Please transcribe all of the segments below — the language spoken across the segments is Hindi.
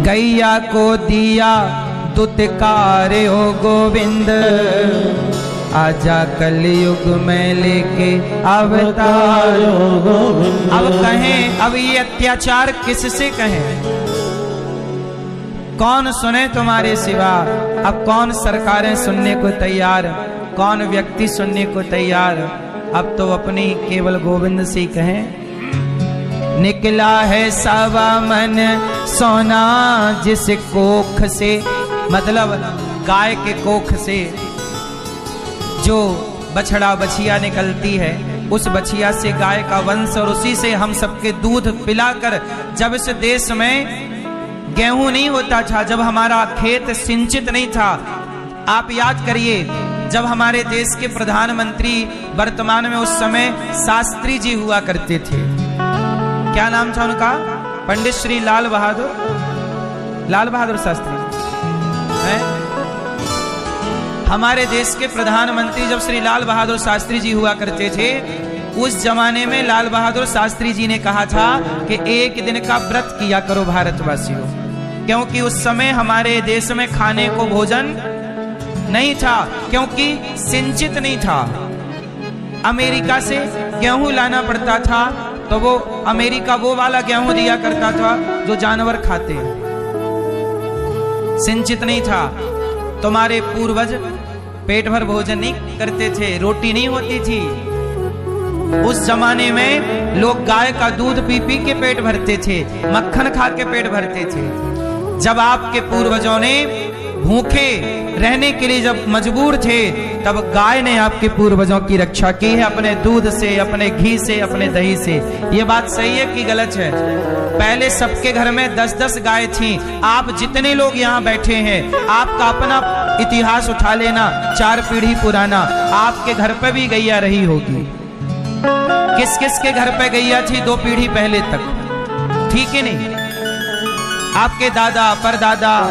गैया को दिया दुत्कारे हो गोविंद, आजा कलयुग में लेके अवतार हो गोविंद। अब कहें, अब ये अत्याचार किससे कहें? कौन सुने तुम्हारे सिवा? अब कौन सरकारें सुनने को तैयार, कौन व्यक्ति सुनने को तैयार? अब तो अपनी केवल गोविंद से कहें। निकला है सवा मन सोना जिस कोख से, मतलब गाय के कोख से जो बछड़ा बछिया निकलती है, उस बछिया से गाय का वंश, और उसी से हम सबके दूध पिलाकर, जब इस देश में गेहूं नहीं होता था, जब हमारा खेत सिंचित नहीं था, आप याद करिए जब हमारे देश के प्रधानमंत्री वर्तमान में उस समय शास्त्री जी हुआ करते थे, क्या नाम था उनका? पंडित श्री लाल बहादुर शास्त्री है? हमारे देश के प्रधानमंत्री जब श्री लाल बहादुर शास्त्री जी हुआ करते थे, उस जमाने में लाल बहादुर शास्त्री जी ने कहा था कि एक दिन का व्रत किया करो भारतवासियों, क्योंकि उस समय हमारे देश में खाने को भोजन नहीं था, क्योंकि सिंचित नहीं था। अमेरिका से गेहूं लाना पड़ता था, तो वो अमेरिका वो वाला गेहूं दिया करता था जो जानवर खाते हैं, सिंचित नहीं था। तुम्हारे पूर्वज पेट भर भोजन नहीं करते थे, रोटी नहीं होती थी। उस जमाने में लोग गाय का दूध पी पी के पेट भरते थे, मक्खन खा के पेट भरते थे। जब आपके पूर्वजों ने भूखे रहने के लिए जब मजबूर थे, तब गाय ने आपके पूर्वजों की रक्षा की है, अपने दूध से, अपने घी से, अपने दही से। ये बात सही है कि गलत है? पहले सबके घर में 10-10 गाय थी। आप जितने लोग यहाँ बैठे हैं, आपका अपना इतिहास उठा लेना, 4 पीढ़ी पुराना, आपके घर पे भी गैया रही होगी। किस किस के घर पे गैया थी 2 पीढ़ी पहले तक? ठीक है नहीं? आपके दादा परदादा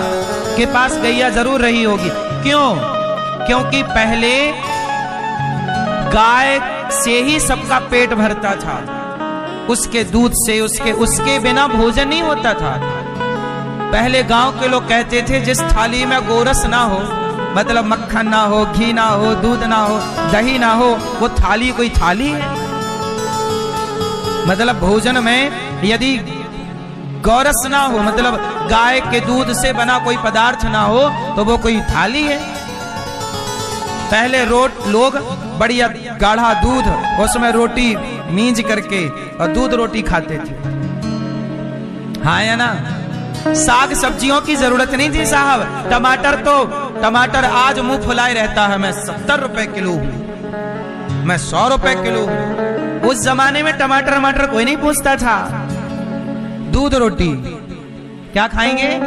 के पास गैया जरूर रही होगी। क्यों? क्योंकि पहले गाय से ही सबका पेट भरता था, उसके दूध से, उसके बिना भोजन नहीं होता था। पहले गांव के लोग कहते थे जिस थाली में गोरस ना हो, मतलब मक्खन ना हो, घी ना हो, दूध ना हो, दही ना हो, वो थाली कोई थाली है? मतलब भोजन में यदि गौरस ना हो, मतलब गाय के दूध से बना कोई पदार्थ ना हो, तो वो कोई थाली है? पहले लोग बढ़िया गाढ़ा दूध, उसमें रोटी मींज करके और दूध रोटी खाते थे। हाँ या ना? साग सब्जियों की जरूरत नहीं थी साहब। टमाटर आज मुंह फुलाए रहता है, मैं 70 रुपए किलो हूं, मैं 100 रुपए किलो हूं। उस जमाने में टमाटर कोई नहीं पूछता था। दूध रोटी क्या खाएंगे?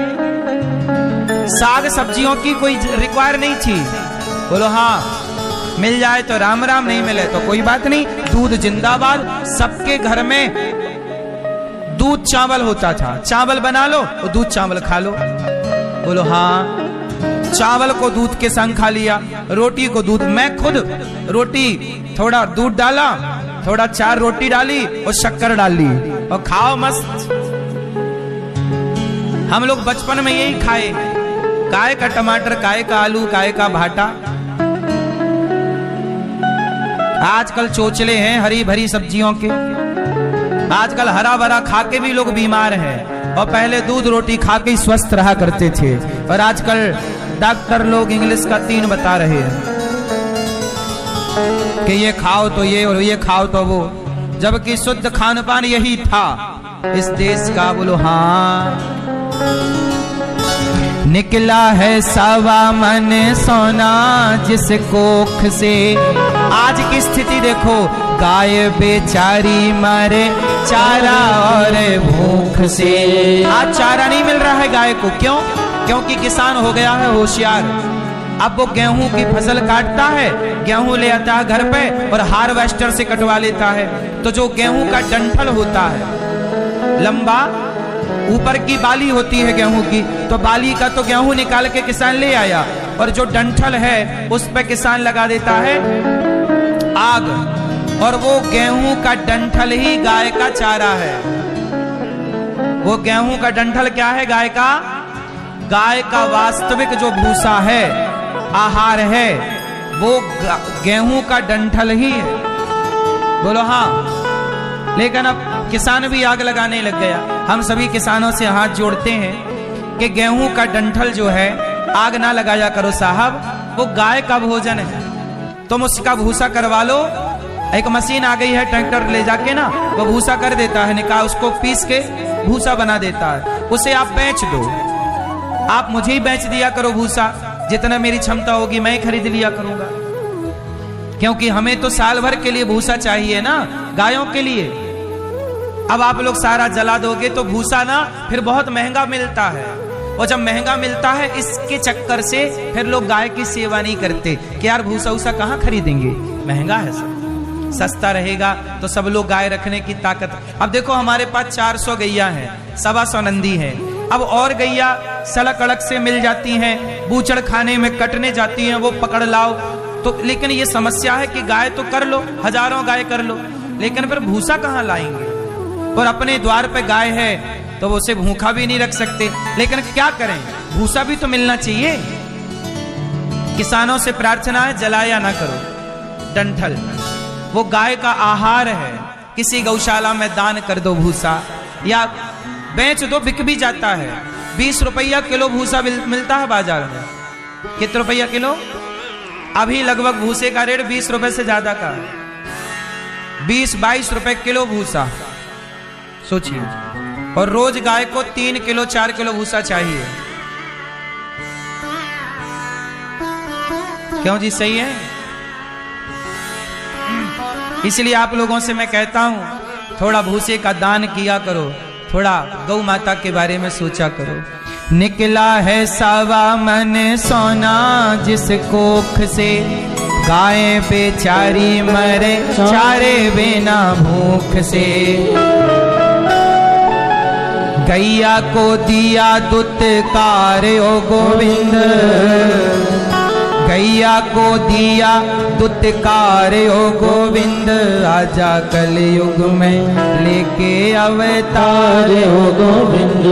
साग सब्जियों की कोई रिक्वायर नहीं थी। बोलो हाँ, मिल जाए तो राम राम, नहीं मिले तो कोई बात नहीं। दूध जिंदाबाद। सबके घर में दूध चावल होता था, चावल बना लो और दूध चावल खा लो। बोलो हाँ। चावल को दूध के संग खा लिया, रोटी को दूध। मैं खुद रोटी थोड़ा दूध डाला, थोड़ा 4 रोटी डाली और शक्कर डाली और खाओ मस्त। हम लोग बचपन में यही खाए, काय का टमाटर, काय का आलू, काय का भाटा। आजकल चोचले हैं हरी भरी सब्जियों के, आजकल हरा भरा खा के भी लोग बीमार हैं, और पहले दूध रोटी खा के स्वस्थ रहा करते थे। और आजकल डॉक्टर लोग इंग्लिश का 3 बता रहे हैं कि ये खाओ तो ये और ये खाओ तो वो, जबकि शुद्ध खान पान यही था इस देश का। बोलो हाँ। निकला है सवा मन सोना जिस कोख से। आज की स्थिति देखो, गाय बेचारी मरे चारा और भूख से। आज चारा नहीं मिल रहा है गाय को। क्यों? क्योंकि किसान हो गया है होशियार। अब वो गेहूं की फसल काटता है, गेहूं ले आता है घर पे और हार्वेस्टर से कटवा लेता है। तो जो गेहूं का डंठल होता है लंबा, ऊपर की बाली होती है गेहूं की, तो बाली का तो गेहूं निकाल के किसान ले आया, और जो डंठल है उस पे किसान लगा देता है आग, और वो गेहूं का डंठल ही गाय का चारा है। वो गेहूं का डंठल क्या है? गाय का, गाय का वास्तविक जो भूसा है, आहार है, वो गेहूं का डंठल ही है। बोलो हाँ। लेकिन अब किसान भी आग लगाने लग गया। हम सभी किसानों से हाथ जोड़ते हैं कि गेहूं का डंठल जो है आग ना लगाया करो साहब, वो गाय का भोजन है, तुम उसका भूसा करवा लो। एक मशीन आ गई है, ट्रैक्टर ले जाके ना वो भूसा कर देता है, निकाल उसको पीस के भूसा बना देता है, उसे आप बेच दो। आप मुझे ही बेच दिया करो भूसा, जितना मेरी क्षमता होगी मैं खरीद लिया करूंगा, क्योंकि हमें तो साल भर के लिए भूसा चाहिए ना, गायों के लिए। अब आप लोग सारा जला दोगे तो भूसा ना फिर बहुत महंगा मिलता है, और जब महंगा मिलता है इसके चक्कर से फिर लोग गाय की सेवा नहीं करते कि यार भूसा उसा कहाँ खरीदेंगे, महंगा है सब, सस्ता रहेगा तो सब लोग गाय रखने की ताकत। अब देखो हमारे पास 400 गैया हैं, 125 नंदी हैं। अब और गैया सड़क अड़क से मिल जाती हैं, बूचड़ खाने में कटने जाती हैं, वो पकड़ लाओ तो। लेकिन ये समस्या है कि गाय तो कर लो, हजारों गाय कर लो, लेकिन फिर भूसा कहाँ लाएंगे? और अपने द्वार पे गाय है तो वो उसे भूखा भी नहीं रख सकते, लेकिन क्या करें, भूसा भी तो मिलना चाहिए। किसानों से प्रार्थना है जलाया ना करो डंठल, वो गाय का आहार है। किसी गौशाला में दान कर दो भूसा, या बेच दो, बिक भी जाता है। 20 रुपया किलो भूसा मिलता है बाजार में। कितने रुपया किलो? अभी लगभग भूसे का रेट 20 रुपए से ज्यादा का है, 20-22 रुपए किलो भूसा, सोचिए। और रोज गाय को 3 किलो 4 किलो भूसा चाहिए। क्यों जी, सही है? इसलिए आप लोगों से मैं कहता हूं थोड़ा भूसे का दान किया करो, थोड़ा गौ माता के बारे में सोचा करो। निकला है सावा मन सोना जिस कोख से, गाय बेचारी मरे चारे बिना भूख से। गैया को दिया दुत्कार ओ गोविंद, गैया को दिया दुत्कार ओ गोविंद, आजा कलयुग में लेके अवतार ओ गोविंद।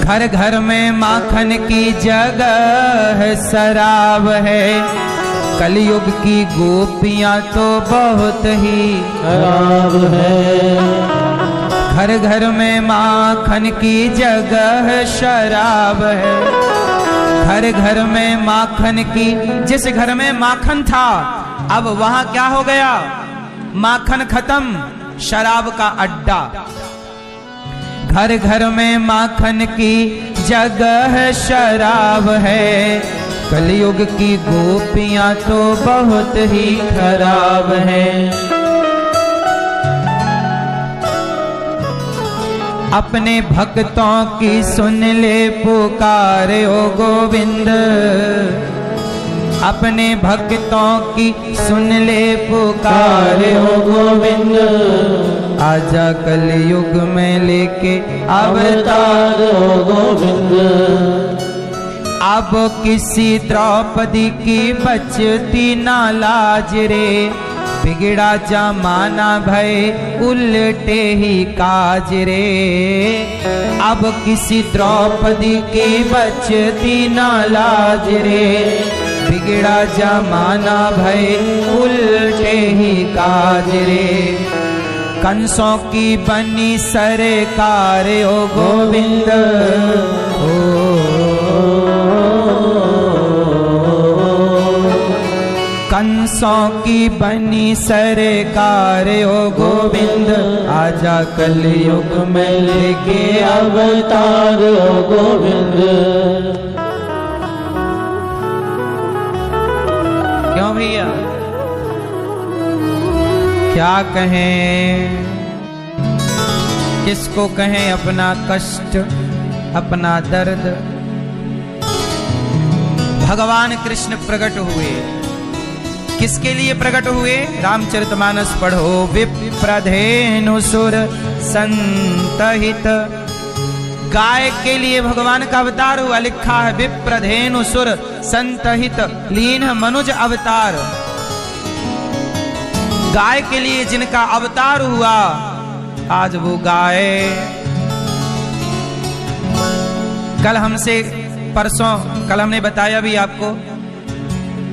घर घर में माखन की जगह शराब है, कलयुग की गोपियां तो बहुत ही खराब है। घर घर में माखन की जगह शराब है, घर घर में माखन की। जिस घर में माखन था अब वहां क्या हो गया? माखन खत्म, शराब का अड्डा। घर घर में माखन की जगह शराब है, कलयुग की गोपियां तो बहुत ही खराब हैं। अपने भक्तों की सुन ले पुकार ओ गोविंद, अपने भक्तों की सुन ले पुकार ओ गोविंद, आजा कलयुग में लेके अवतार ओ गोविंद। अब किसी द्रौपदी की बचती ना लाज रे, बिगड़ा जमाना भय उल्टे ही काज रे। अब किसी द्रौपदी की बचती ना लाज रे, बिगड़ा जमाना भय उल्टे ही काज रे। कंसों की बनी सरकार ओ गोविंद, कंसों की बनी सरकार ओ गोविंद, आजा कलयुग में लेके अवतार ओ गोविंद। क्यों भैया, क्या कहें, किसको कहें अपना कष्ट, अपना दर्द। भगवान कृष्ण प्रकट हुए, किसके लिए प्रकट हुए? रामचरितमानस पढ़ो। विप्रधेनुसुर संतहित, गाय के लिए भगवान का अवतार हुआ। लिखा है विप्रधेनुसुर संतहित, लीन मनुज अवतार। गाय के लिए जिनका अवतार हुआ, आज वो गाय कल हमने बताया भी आपको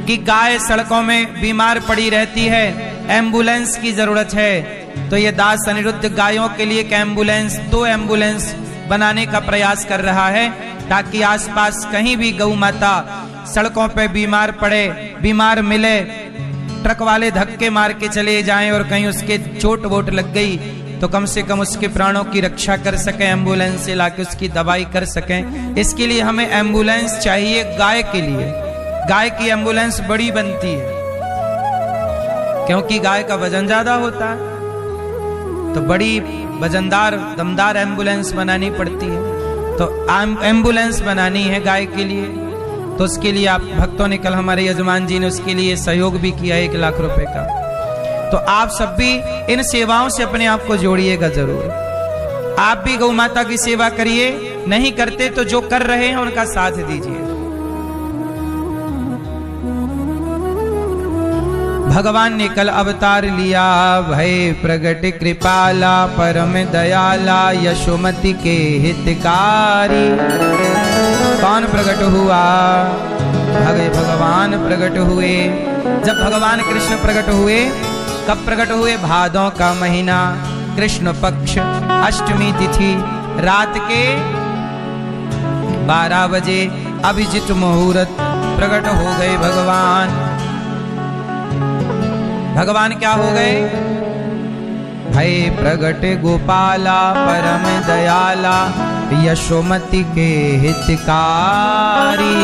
कि गाय सड़कों में बीमार पड़ी रहती है, एम्बुलेंस की जरूरत है। तो ये दास अनिरुद्ध गायों के लिए एक एम्बुलेंस, 2 एम्बुलेंस बनाने का प्रयास कर रहा है, ताकि आसपास कहीं भी गौ माता सड़कों पे बीमार पड़े, बीमार मिले, ट्रक वाले धक्के मार के चले जाएं और कहीं उसके चोट वोट लग गई तो कम से कम उसके प्राणों की रक्षा कर सकें, एम्बुलेंस से लाके उसकी दवाई कर सकें। इसके लिए हमें एम्बुलेंस चाहिए गाय के लिए। गाय की एम्बुलेंस बड़ी बनती है क्योंकि गाय का वजन ज्यादा होता है, तो बड़ी वजनदार दमदार एम्बुलेंस बनानी पड़ती है। तो एम्बुलेंस बनानी है गाय के लिए, तो उसके लिए आप भक्तों ने कल, हमारे यजमान जी ने उसके लिए सहयोग भी किया 1 लाख रुपए का। तो आप सब भी इन सेवाओं से अपने आप को जोड़िएगा जरूर। आप भी गौ माता की सेवा करिए, नहीं करते तो जो कर रहे हैं उनका साथ दीजिए। भगवान ने कल अवतार लिया, भय प्रगट कृपाला परम दयाला यशोमति के हितकारी। कौन प्रकट हुआ? भगवान प्रकट हुए। जब भगवान कृष्ण प्रकट हुए, कब प्रकट हुए? भादों का महीना, कृष्ण पक्ष, अष्टमी तिथि, रात के 12 बजे अभिजित मुहूर्त प्रकट हो गए भगवान। भगवान क्या हो गए? भय प्रगट गोपाला परम दयाला यशोमति के हितकारी।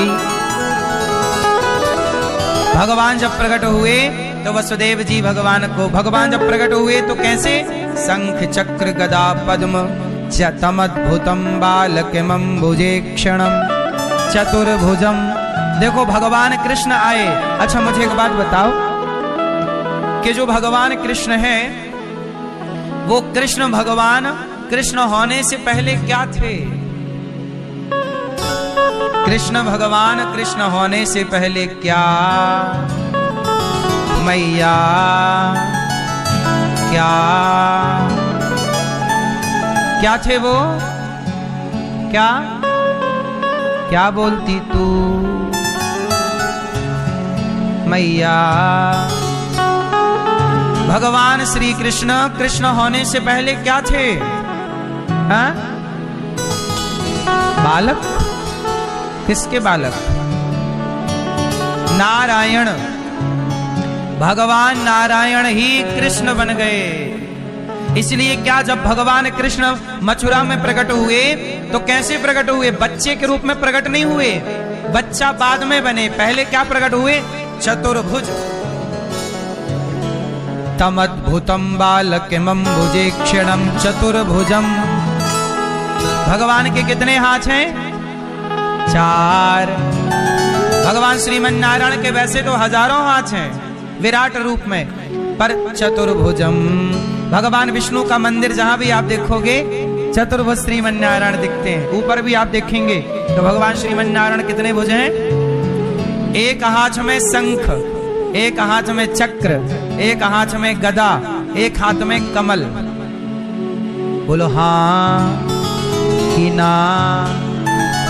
भगवान जब प्रकट हुए तो वसुदेव जी भगवान जब प्रकट हुए तो कैसे? शंख चक्र गदा पद्म चतमद्भुतम बालकमंबुजे क्षणम चतुर्भुजम। देखो भगवान कृष्ण आए। अच्छा मुझे एक बात बताओ कि जो भगवान कृष्ण है वो कृष्ण भगवान कृष्ण होने से पहले क्या थे? कृष्ण भगवान कृष्ण होने से पहले क्या? मैया क्या थे वो? क्या बोलती तू? मैया। भगवान श्री कृष्ण कृष्ण होने से पहले क्या थे? हाँ? बालक। किसके बालक? नारायण। भगवान नारायण ही कृष्ण बन गए। इसलिए क्या, जब भगवान कृष्ण मथुरा में प्रकट हुए तो कैसे प्रकट हुए? बच्चे के रूप में प्रकट नहीं हुए, बच्चा बाद में बने। पहले क्या प्रकट हुए? चतुर्भुज। तमद्भुतम बालकमंबुजे क्षणम चतुर्भुजम। भगवान के कितने हाथ हैं? 4। भगवान श्रीमन नारायण के वैसे तो हजारों हाथ हैं विराट रूप में, पर चतुर्भुजम। भगवान विष्णु का मंदिर जहां भी आप देखोगे चतुर्भुज श्रीमन नारायण दिखते हैं। ऊपर भी आप देखेंगे तो भगवान श्रीमन नारायण कितने भुज हैं? एक हाथ में शंख, एक हाथ में चक्र, एक हाथ में गदा, एक हाथ में कमल। बोलो हाँ कि ना?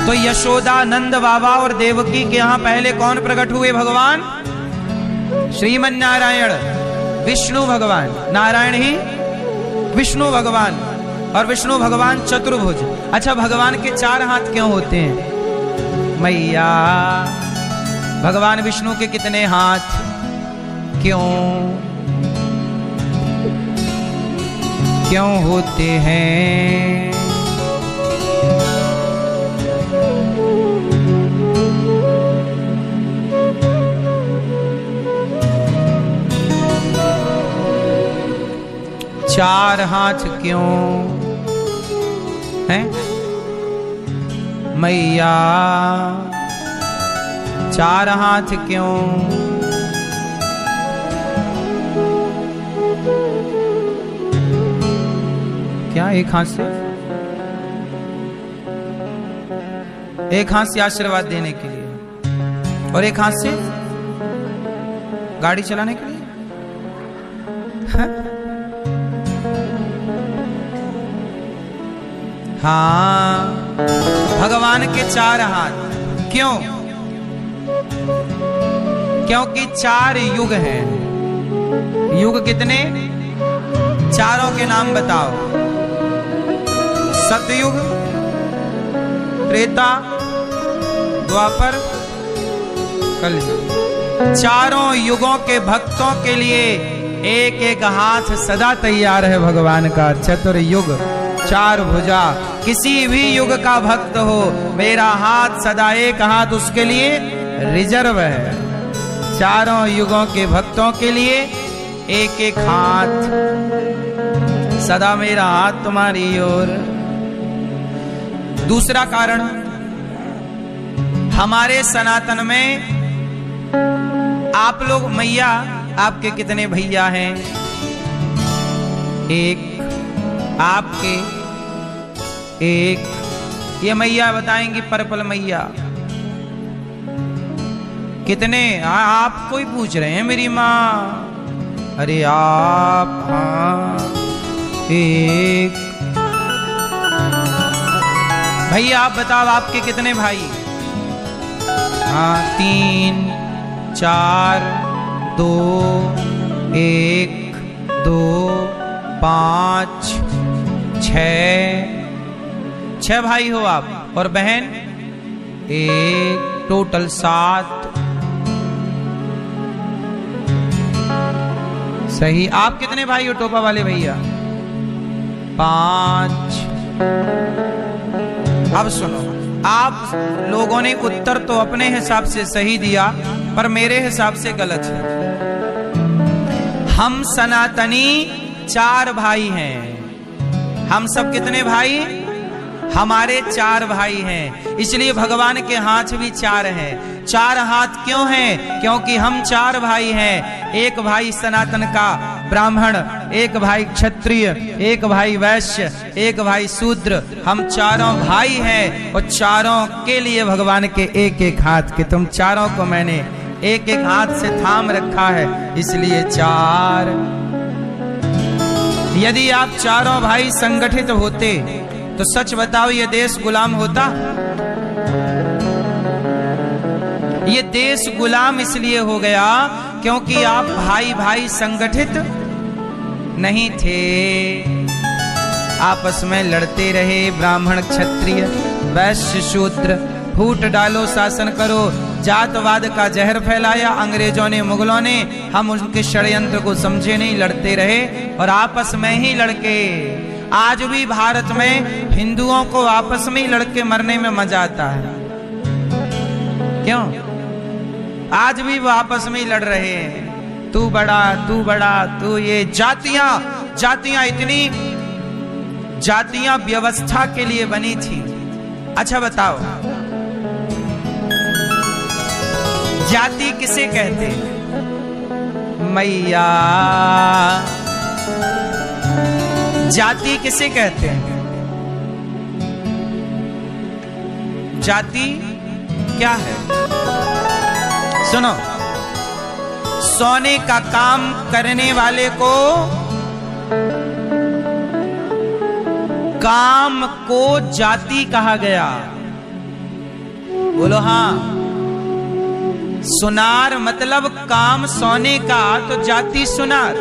तो यशोदा, नंद बाबा और देवकी के यहां पहले कौन प्रकट हुए? भगवान श्रीमन नारायण, विष्णु भगवान। नारायण ही विष्णु भगवान, और विष्णु भगवान चतुर्भुज। अच्छा भगवान के 4 हाथ क्यों होते हैं? मैया। भगवान विष्णु के कितने हाथ? क्यों होते हैं? चार हाथ क्यों हैं? मैया 4 हाथ क्यों? क्या एक हाथ से? एक हाथ से आशीर्वाद देने के लिए और एक हाथ से गाड़ी चलाने के लिए। हाँ, भगवान के 4 हाथ। क्यों? क्योंकि 4 युग हैं। युग कितने? चारों के नाम बताओ। सतयुग, त्रेता, द्वापर, कलयुग। चारों युगों के भक्तों के लिए एक एक हाथ सदा तैयार है भगवान का। चतुर्युग, 4 भुजा। किसी भी युग का भक्त हो, मेरा हाथ सदा, एक हाथ उसके लिए रिजर्व है। चारों युगों के भक्तों के लिए एक एक हाथ, सदा मेरा हाथ तुम्हारी ओर। दूसरा कारण, हमारे सनातन में आप लोग, मैया आपके कितने भैया हैं? एक, आपके एक। ये मैया बताएंगी, पर्पल मैया कितने? आपको ही पूछ रहे हैं मेरी माँ। अरे आप, हाँ, एक। भैया आप बताओ, आपके कितने भाई? हाँ, 3, 4, 2, 1, 2, 5, 6 भाई हो आप। और बहन 1, टोटल 7। सही। आप कितने भाई हो टोपा वाले भैया? 5। अब सुनो, आप लोगों ने उत्तर तो अपने हिसाब से सही दिया, पर मेरे हिसाब से गलत है। हम सनातनी 4 भाई हैं। हम सब कितने भाई? हमारे 4 भाई हैं। इसलिए भगवान के हाथ भी 4 हैं। 4 हाथ क्यों हैं? क्योंकि हम 4 भाई हैं। एक भाई सनातन का ब्राह्मण, एक भाई क्षत्रिय, एक भाई वैश्य, एक भाई शूद्र। हम चारों भाई हैं और चारों के लिए भगवान के एक एक हाथ के, तुम चारों को मैंने एक एक हाथ से थाम रखा है, इसलिए 4। यदि आप चारों भाई संगठित होते तो सच बताओ, ये देश गुलाम होता? ये देश गुलाम इसलिए हो गया क्योंकि आप भाई भाई संगठित नहीं थे। आपस में लड़ते रहे, ब्राह्मण क्षत्रिय वैश्य शूद्र। फूट डालो, शासन करो, जातवाद का जहर फैलाया अंग्रेजों ने, मुगलों ने। हम उनके षड्यंत्र को समझे नहीं, लड़ते रहे और आपस में ही लड़के। आज भी भारत में हिंदुओं को आपस में ही लड़के मरने में मजा आता है। क्यों? आज भी वो आपस में ही लड़ रहे हैं, तू बड़ा, तू बड़ा, तू ये। जातियां इतनी, जातियां व्यवस्था के लिए बनी थी। अच्छा बताओ, जाति किसे कहते? मैया, जाति किसे कहते हैं? जाति क्या है? सुनो, सोने का काम करने वाले को, काम को जाति कहा गया। बोलो हाँ। सुनार मतलब काम सोने का, तो जाति सुनार।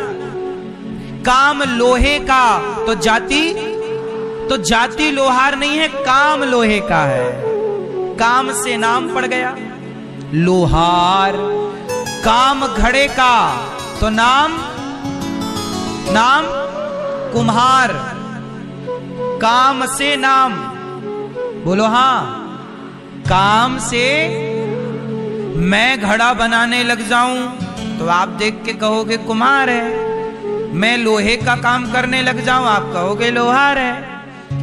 काम लोहे का, तो जाति लोहार नहीं है, काम लोहे का है। काम से नाम पड़ गया लोहार। काम घड़े का, तो नाम कुम्हार। काम से नाम, बोलो हाँ। काम से मैं घड़ा बनाने लग जाऊं तो आप देख के कहोगे कुम्हार है। मैं लोहे का काम करने लग जाऊं, आप कहोगे लोहार है।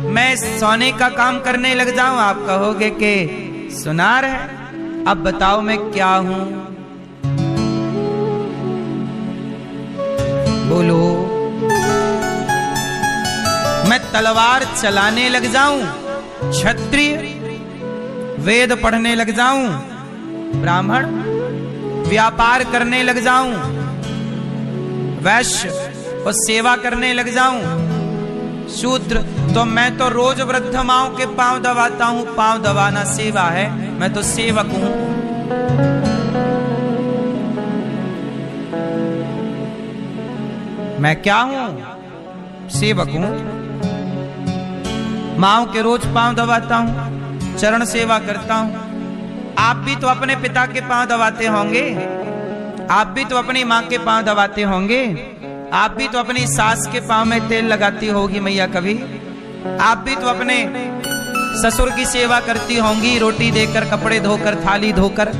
मैं सोने का काम करने लग जाऊं, आप कहोगे कि सुनार है। अब बताओ मैं क्या हूं? बोलो। मैं तलवार चलाने लग जाऊं, क्षत्रिय। वेद पढ़ने लग जाऊं, ब्राह्मण। व्यापार करने लग जाऊं, वैश्य। और सेवा करने लग जाऊं शूद्र, तो मैं तो रोज वृद्ध माओं के पांव दबाता हूं। पांव दबाना सेवा है, मैं तो सेवक हूं। मैं क्या हूं? सेवक हूं। माओं के रोज पांव दबाता हूं, चरण सेवा करता हूं। आप भी तो अपने पिता के पांव दबाते होंगे, आप भी तो अपनी मां के पांव दबाते होंगे, आप भी तो अपनी सास के पांव में तेल लगाती होगी मैया कभी, आप भी तो अपने ससुर की सेवा करती होंगी, रोटी देकर, कपड़े धोकर, थाली धोकर।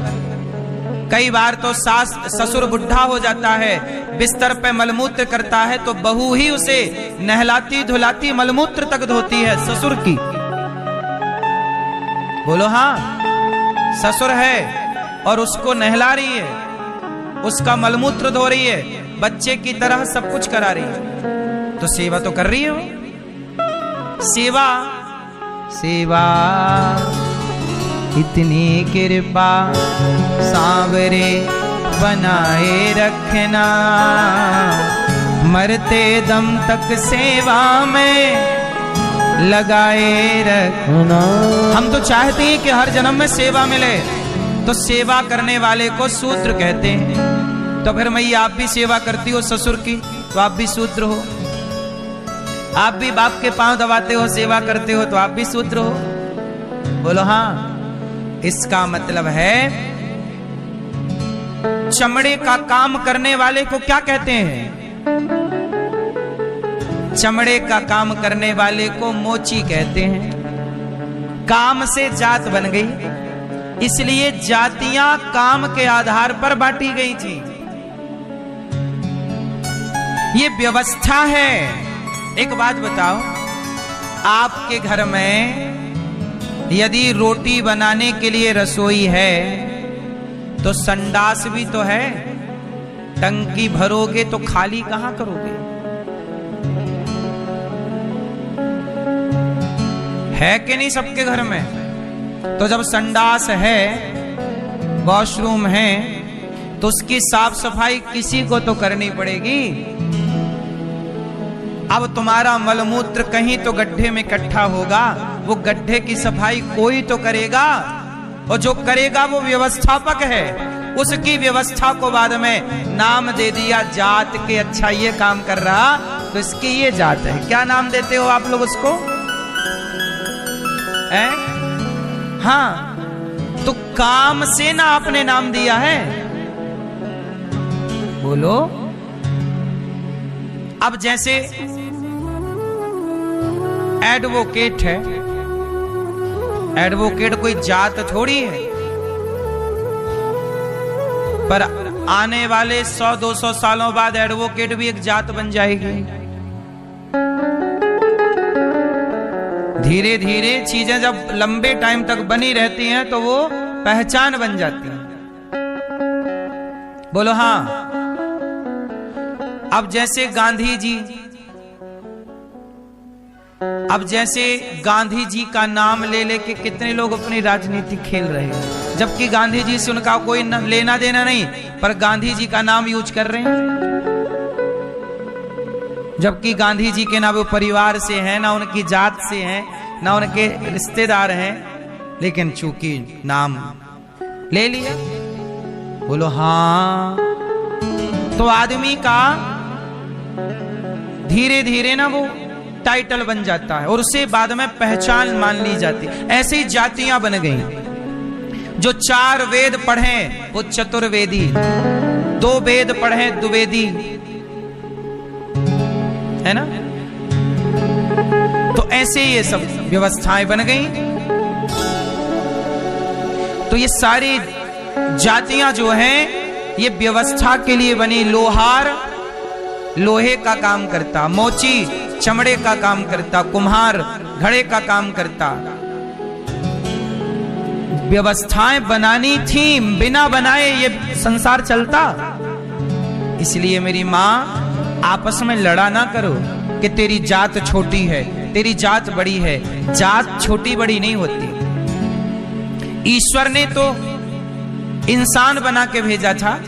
कई बार तो सास ससुर बुढ़ा हो जाता है, बिस्तर पे मलमूत्र करता है, तो बहू ही उसे नहलाती धुलाती मलमूत्र तक धोती है ससुर की। बोलो हाँ, ससुर है और उसको नहला रही है, उसका मलमूत्र धो रही है, बच्चे की तरह सब कुछ करा रही है, तो सेवा तो कर रही हो। सेवा सेवा इतनी कृपा सांवरे बनाए रखना, मरते दम तक सेवा में लगाए रखना। हम तो चाहते हैं कि हर जन्म में सेवा मिले, तो सेवा करने वाले को शूद्र कहते हैं। तो फिर मैया आप भी सेवा करती हो ससुर की, तो आप भी शूद्र हो। आप भी बाप के पांव दबाते हो, सेवा करते हो, तो आप भी शूद्र हो। बोलो हाँ। इसका मतलब है चमड़े का काम करने वाले को क्या कहते हैं? चमड़े का काम करने वाले को मोची कहते हैं। काम से जात बन गई, इसलिए जातियां काम के आधार पर बांटी गई थी। ये व्यवस्था है। एक बात बताओ, आपके घर में यदि रोटी बनाने के लिए रसोई है तो संडास भी तो है। टंकी भरोगे तो खाली कहां करोगे? है कि नहीं सबके घर में? तो जब संडास है, वॉशरूम है, तो उसकी साफ सफाई किसी को तो करनी पड़ेगी। अब तुम्हारा मलमूत्र कहीं तो गड्ढे में इकट्ठा होगा, वो गड्ढे की सफाई कोई तो करेगा, और जो करेगा वो व्यवस्थापक है। उसकी व्यवस्था को बाद में नाम दे दिया जात के, अच्छा ये काम कर रहा तो इसकी ये जात है। क्या नाम देते हो आप लोग उसको? है? हाँ, तो काम से ना आपने नाम दिया है। बोलो। अब जैसे एडवोकेट है, एडवोकेट कोई जात थोड़ी है, पर आने वाले 100-200 सालों बाद एडवोकेट भी एक जात बन जाएगी। धीरे धीरे चीजें जब लंबे टाइम तक बनी रहती हैं तो वो पहचान बन जाती है। बोलो हाँ। अब जैसे गांधी जी, अब जैसे गांधी जी का नाम ले लेके कितने लोग अपनी राजनीति खेल रहे हैं, जबकि गांधी जी से उनका कोई लेना देना नहीं, पर गांधी जी का नाम यूज कर रहे हैं। जबकि गांधी जी के ना वो परिवार से हैं, ना उनकी जात से हैं, ना उनके रिश्तेदार हैं, लेकिन चूंकि नाम ले लिया। बोलो हाँ। तो आदमी का धीरे धीरे ना वो टाइटल बन जाता है और उससे बाद में पहचान मान ली जाती है। ऐसी जातियां बन गई। जो 4 वेद पढ़े वो चतुर्वेदी, 2 वेद पढ़े द्विवेदी, है ना? तो ऐसे ये सब व्यवस्थाएं बन गई। तो ये सारी जातियां जो हैं ये व्यवस्था के लिए बनी। लोहार लोहे का काम करता, मोची चमड़े का काम करता, कुम्हार घड़े का काम करता। व्यवस्थाएं बनानी थी, बिना बनाए ये संसार चलता। इसलिए मेरी मां, आपस में लड़ा ना करो कि तेरी जात छोटी है, तेरी जात बड़ी है। जात छोटी बड़ी नहीं होती। ईश्वर ने तो इंसान बना के भेजा था।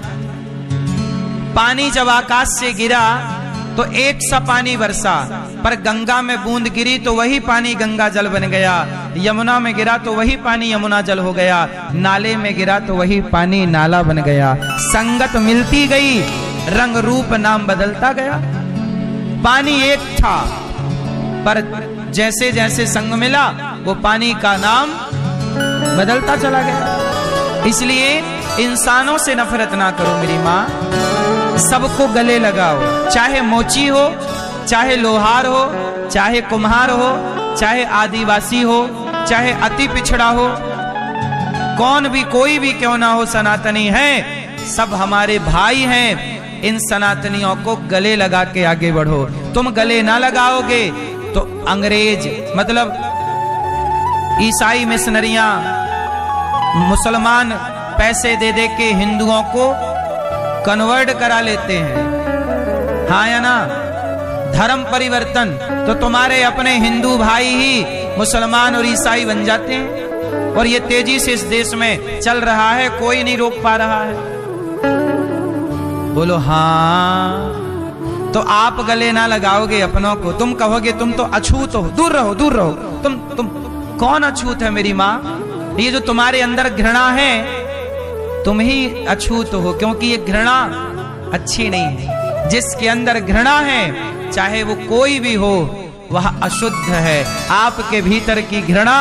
पानी जब आकाश से गिरा तो एक सा पानी बरसा, पर गंगा में बूंद गिरी तो वही पानी गंगा जल बन गया, यमुना में गिरा तो वही पानी यमुना जल हो गया, नाले में गिरा तो वही पानी नाला बन गया। संगत मिलती गई, रंग रूप नाम बदलता गया। पानी एक था, पर जैसे जैसे संग मिला वो पानी का नाम बदलता चला गया। इसलिए इंसानों से नफरत ना करो मेरी माँ, सबको गले लगाओ, चाहे मोची हो, चाहे लोहार हो, चाहे कुम्हार हो, चाहे आदिवासी हो, चाहे अति पिछड़ा हो, कौन भी कोई भी क्यों ना हो, सनातनी है, सब हमारे भाई हैं। इन सनातनियों को गले लगा के आगे बढ़ो। तुम गले ना लगाओगे तो अंग्रेज मतलब ईसाई मिशनरियां, मुसलमान पैसे दे दे के हिंदुओं को कन्वर्ट करा लेते हैं, हाँ या ना, धर्म परिवर्तन। तो तुम्हारे अपने हिंदू भाई ही मुसलमान और ईसाई बन जाते हैं, और ये तेजी से इस देश में चल रहा है, कोई नहीं रोक पा रहा है। बोलो हाँ। तो आप गले ना लगाओगे अपनों को, तुम कहोगे तुम तो अछूत हो, दूर रहो दूर रहो। तुम कौन अछूत है मेरी माँ? ये जो तुम्हारे अंदर घृणा है तुम ही अछूत हो, क्योंकि ये घृणा अच्छी नहीं है। जिसके अंदर घृणा है चाहे वो कोई भी हो वह अशुद्ध है। आपके भीतर की घृणा,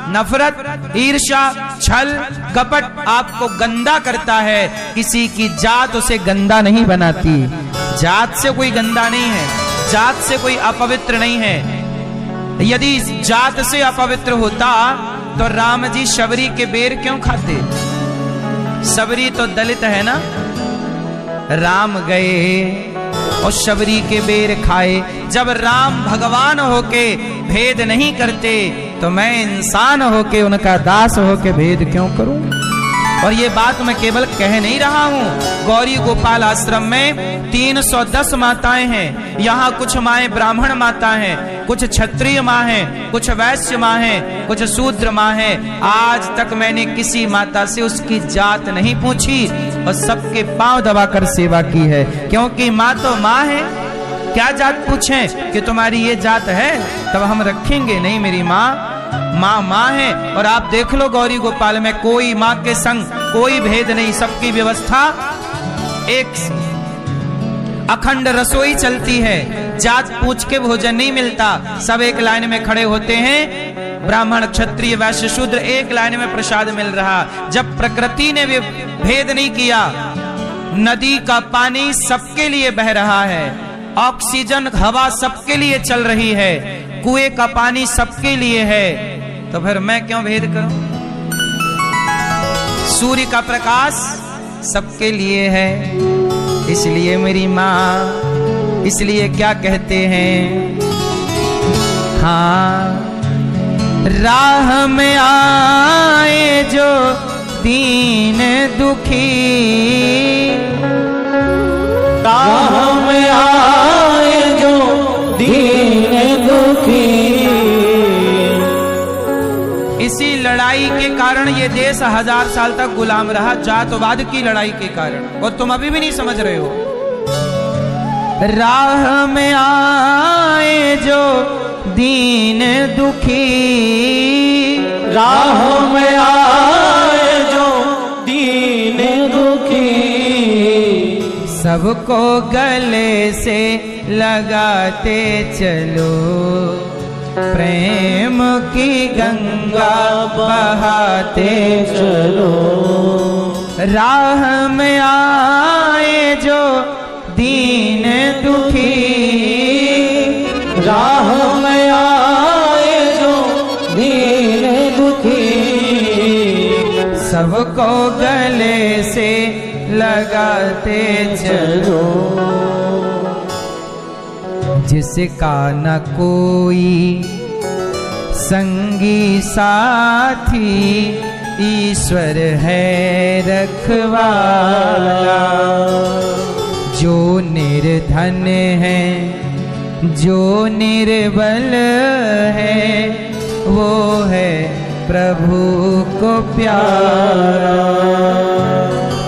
नफरत, ईर्ष्या, छल, कपट आपको गंदा करता है। किसी की जात उसे गंदा नहीं बनाती। जात से कोई गंदा नहीं है, जात से कोई अपवित्र नहीं है। यदि जात से अपवित्र होता तो राम जी शबरी के बेर क्यों खाते? शबरी तो दलित है ना, राम गए और शबरी के बेर खाए। जब राम भगवान होके भेद नहीं करते तो मैं इंसान होके उनका दास होके भेद क्यों करूं? और ये बात मैं केवल कह नहीं रहा हूँ। गौरी गोपाल आश्रम में 310 माताएं हैं। यहाँ कुछ माएं ब्राह्मण माता हैं, कुछ क्षत्रिय माँ हैं, कुछ वैश्य माँ हैं, कुछ शूद्र माँ हैं। आज तक मैंने किसी माता से उसकी जात नहीं पूछी और सबके पांव दबाकर सेवा की है, क्योंकि माँ तो माँ है। क्या जात पूछें कि तुम्हारी ये जात है तब हम रखेंगे? नहीं, मेरी माँ माँ माँ है। और आप देख लो गौरी गोपाल में कोई माँ के संग कोई भेद नहीं, सबकी व्यवस्था एक, अखंड रसोई चलती है। जात पूछ के भोजन नहीं मिलता, सब एक लाइन में खड़े होते हैं। ब्राह्मण, क्षत्रिय, वैश्य, शूद्र एक लाइन में प्रसाद मिल रहा। जब प्रकृति ने भी भेद नहीं किया, नदी का पानी सबके लिए बह रहा है, ऑक्सीजन हवा सबके लिए चल रही है, कुएं का पानी सबके लिए है, तो फिर मैं क्यों भेद करूं? सूर्य का प्रकाश सबके लिए है। इसलिए मेरी माँ, इसलिए क्या कहते हैं, हाँ, राह में आए जो दीन दुखी, राह में आए जो दीन दुखी। इसी लड़ाई के कारण ये देश 1000 साल तक गुलाम रहा, जातवाद की लड़ाई के कारण, और तुम अभी भी नहीं समझ रहे हो। राह में आए जो दीन दुखी, राह में आए जो दीन दुखी, सबको गले से लगाते चलो, प्रेम की गंगा बहाते चलो। राह में आए जो दीन दुखी, राह में आए जो दीन दुखी, सबको गले से लगाते चलो। जिसका न कोई संगी साथी, ईश्वर है रखवाला। जो निर्धन है, जो निर्बल है, वो है प्रभु को प्यारा।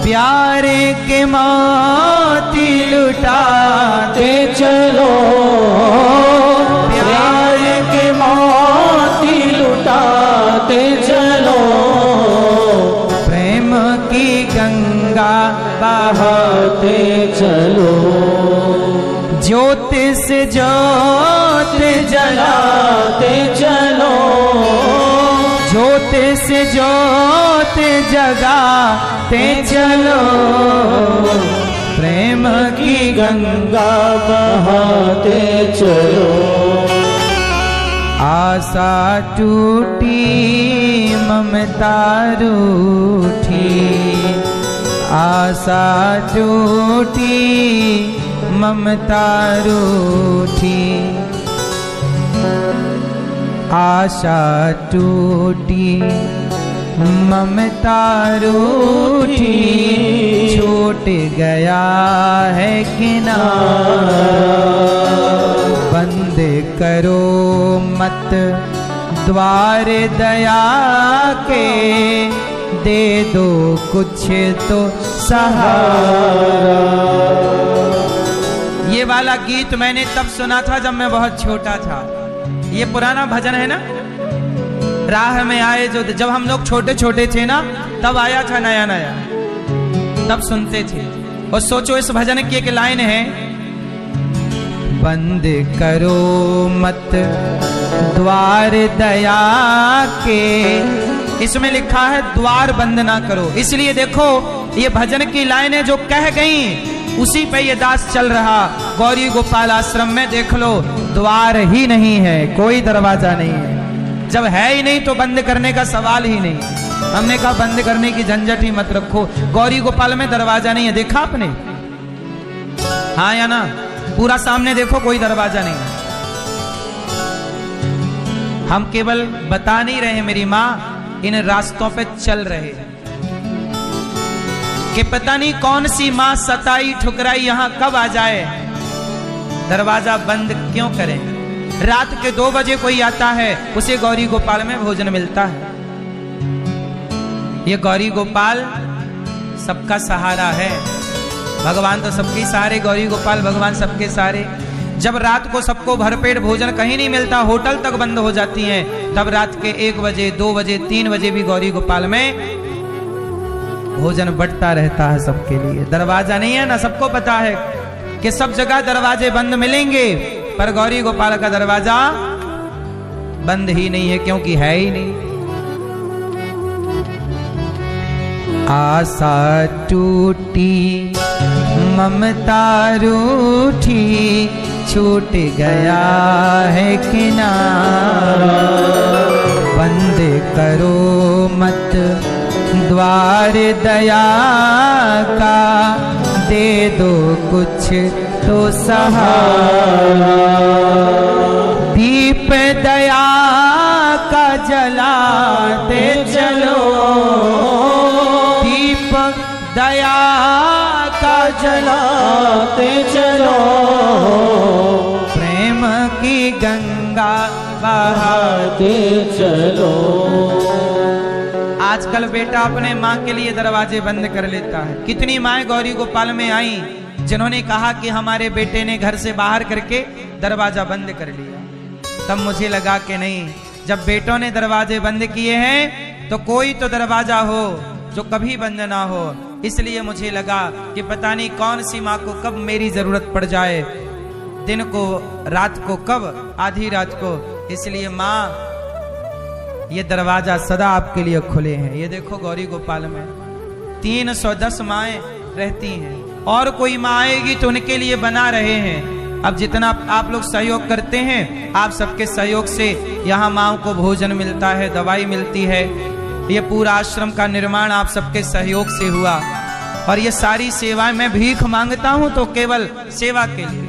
प्यारे के मोती लुटाते चलो, प्यार की मोती लुटाते चलो, प्रेम की गंगा बहाते चलो, ज्योत से ज्योत जलाते चलो, ज्योत से ज्योत जगाते चलो, प्रेम की गंगा बहाते चलो। आशा टूटी ममता रूठी, आशा टूटी ममता रूठी, आशा टूटी ममता रूठी, छूट गया है किनारा, बंद करो मत द्वार दया के, दे दो कुछ तो सहारा। ये वाला गीत मैंने तब सुना था जब मैं बहुत छोटा था। ये पुराना भजन है ना, राह में आए जो, जब हम लोग छोटे छोटे थे ना तब आया था नया नया, तब सुनते थे। और सोचो इस भजन की एक लाइन है, बंद करो मत द्वार दया के, इसमें लिखा है द्वार बंद ना करो। इसलिए देखो ये भजन की लाइनें जो कह गई उसी पे ये दास चल रहा। गौरी गोपाल आश्रम में देख लो द्वार ही नहीं है, कोई दरवाजा नहीं है। जब है ही नहीं तो बंद करने का सवाल ही नहीं। हमने कहा बंद करने की झंझट ही मत रखो। गौरी गोपाल में दरवाजा नहीं है, देखा आपने? हाँ या ना? पूरा सामने देखो, कोई दरवाजा नहीं है। हम केवल बता नहीं रहे मेरी माँ, इन रास्तों पे चल रहे हैं कि पता नहीं कौन सी माँ सताई ठुकराई यहां कब आ जाए। दरवाजा बंद क्यों करें? रात के 2 बजे कोई आता है, उसे गौरी गोपाल में भोजन मिलता है। ये गौरी गोपाल सबका सहारा है। भगवान तो सबके सहारे, गौरी गोपाल भगवान सबके सहारे। जब रात को सबको भरपेट भोजन कहीं नहीं मिलता, होटल तक बंद हो जाती हैं, तब रात के 1 बजे 2 बजे 3 बजे भी गौरी गोपाल में भोजन बंटता रहता है सबके लिए। दरवाजा नहीं है ना, सबको पता है कि सब जगह दरवाजे बंद मिलेंगे, पर गौरी गोपाल का दरवाजा बंद ही नहीं है, क्योंकि है ही नहीं। आशा टूटी ममता रूठी, छूट गया है किनारा, बंद करो मत द्वार दया का, दे दो कुछ तो सहारा। दीप दया का जलाते चलो, दीप दया का जलाते चलो, प्रेम की गंगा बहाते चलो। आजकल बेटा अपने माँ के लिए दरवाजे बंद कर लेता है। कितनी माएं गौरी गोपाल में आई जिन्होंने कहा कि हमारे बेटे ने घर से बाहर करके दरवाजा बंद कर लिया। तब मुझे लगा कि नहीं, जब बेटों ने दरवाजे बंद किए हैं तो कोई तो दरवाजा हो जो कभी बंद ना हो। इसलिए मुझे लगा कि पता नहीं कौन सी माँ को कब मेरी जरूरत पड़ जाए, दिन को रात को, कब आधी रात को। इसलिए माँ ये दरवाजा सदा आपके लिए खुले हैं। ये देखो गौरी गोपाल में 310 माएँ रहती हैं, और कोई माँ आएगी तो उनके लिए बना रहे हैं। अब जितना आप लोग सहयोग करते हैं, आप सबके सहयोग से यहाँ माँओं को भोजन मिलता है, दवाई मिलती है। ये पूरा आश्रम का निर्माण आप सबके सहयोग से हुआ, और ये सारी सेवाएं मैं भीख मांगता हूं तो केवल सेवा के लिए।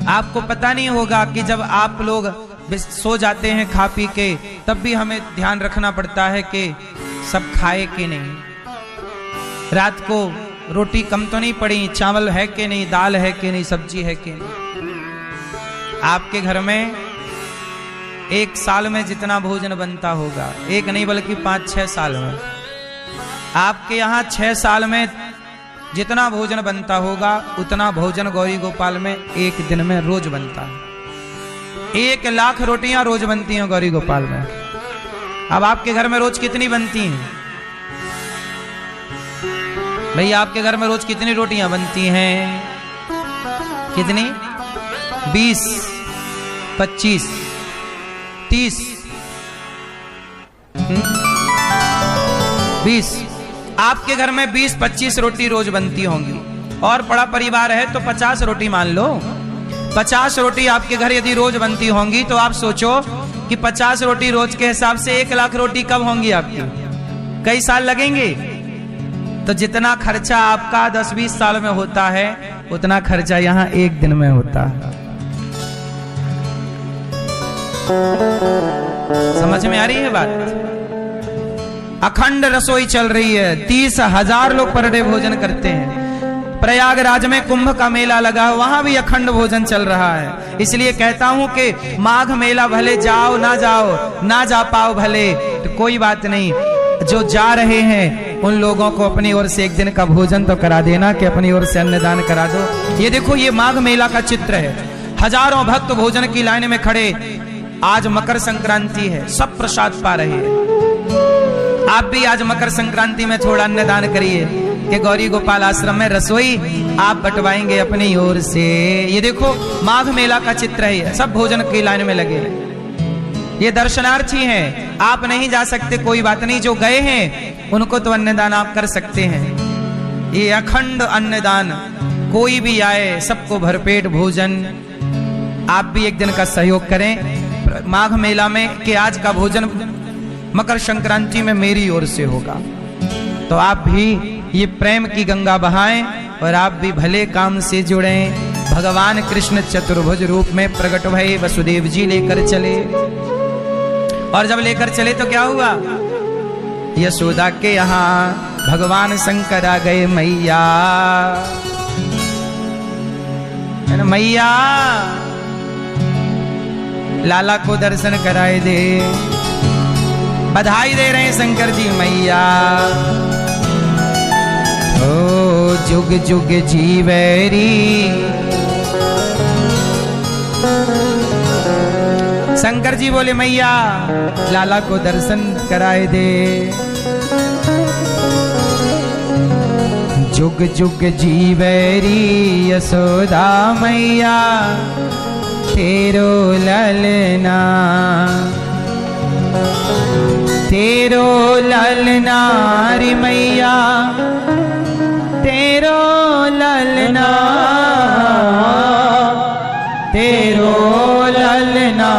आपको पता नहीं होगा कि जब आप लोग सो जाते हैं खा पी के, तब भी हमें ध्यान रखना पड़ता है कि सब खाए कि नहीं। रात को रोटी कम तो नहीं पड़ी, चावल है कि नहीं, दाल है कि नहीं, सब्जी है कि नहीं। आपके घर में 1 साल में जितना भोजन बनता होगा, एक नहीं बल्कि 5-6 साल में। आपके यहाँ 6 साल में जितना भोजन बनता होगा उतना भोजन गौरी गोपाल में एक दिन में रोज बनता है। 1 लाख रोटियां रोज बनती हैं गौरी गोपाल में। अब आपके घर में रोज कितनी बनती हैं भैया? आपके घर में रोज कितनी रोटियां बनती हैं? कितनी? 20, 25, 30, 20। आपके घर में 20-25 रोटी रोज बनती होंगी और बड़ा परिवार है तो 50 रोटी मान लो। 50 रोटी आपके घर यदि रोज बनती होंगी तो आप सोचो कि 50 रोटी रोज के हिसाब से 1 लाख रोटी कब होंगी आपकी? कई साल लगेंगे। तो जितना खर्चा आपका 10-20 साल में होता है उतना खर्चा यहाँ एक दिन में होता है। समझ में आ रही है बात? अखंड रसोई चल रही है। 30,000 लोग पर डे भोजन करते हैं। प्रयागराज में कुंभ का मेला लगा, वहां भी अखंड भोजन चल रहा है। इसलिए कहता हूं कि माघ मेला भले जाओ, ना जा पाओ भले, तो कोई बात नहीं। जो जा रहे हैं उन लोगों को अपनी ओर से एक दिन का भोजन तो करा देना, कि अपनी ओर से अन्नदान करा दो। ये देखो, ये माघ मेला का चित्र है। हजारों भक्त भोजन की लाइन में खड़े। आज मकर संक्रांति है, सब प्रसाद पा रहे हैं। आप भी आज मकर संक्रांति में थोड़ा अन्नदान करिए कि गौरी गोपाल आश्रम में रसोई आप बंटवाएंगे अपनी ओर से। ये देखो, माघ मेला का चित्र है। सब भोजन की लाइन में लगे हैं। ये दर्शनार्थी हैं, आप नहीं जा सकते, कोई बात नहीं। जो गए हैं उनको तो अन्नदान आप कर सकते हैं। ये अखंड अन्नदान, कोई भी आए सबको भरपेट भोजन। आप भी एक दिन का सहयोग करें माघ मेला में कि आज का भोजन मकर संक्रांति में मेरी ओर से होगा। तो आप भी ये प्रेम की गंगा बहाएं और आप भी भले काम से जुड़ें। भगवान कृष्ण चतुर्भुज रूप में प्रकट भये, वसुदेव जी लेकर चले। और जब लेकर चले तो क्या हुआ? यशोदा के यहाँ भगवान शंकर आ गए। मैया, मैया लाला को दर्शन कराए दे। बधाई दे रहे हैं शंकर जी। मैया ओ जुग जुग जीवेरी, शंकर जी बोले मैया लाला को दर्शन कराए दे। जुग जुग जीवेरी यशोदा मैया, तेरो ललना, तेरो ललना रे मैया, तेरो ललना, तेरो ललना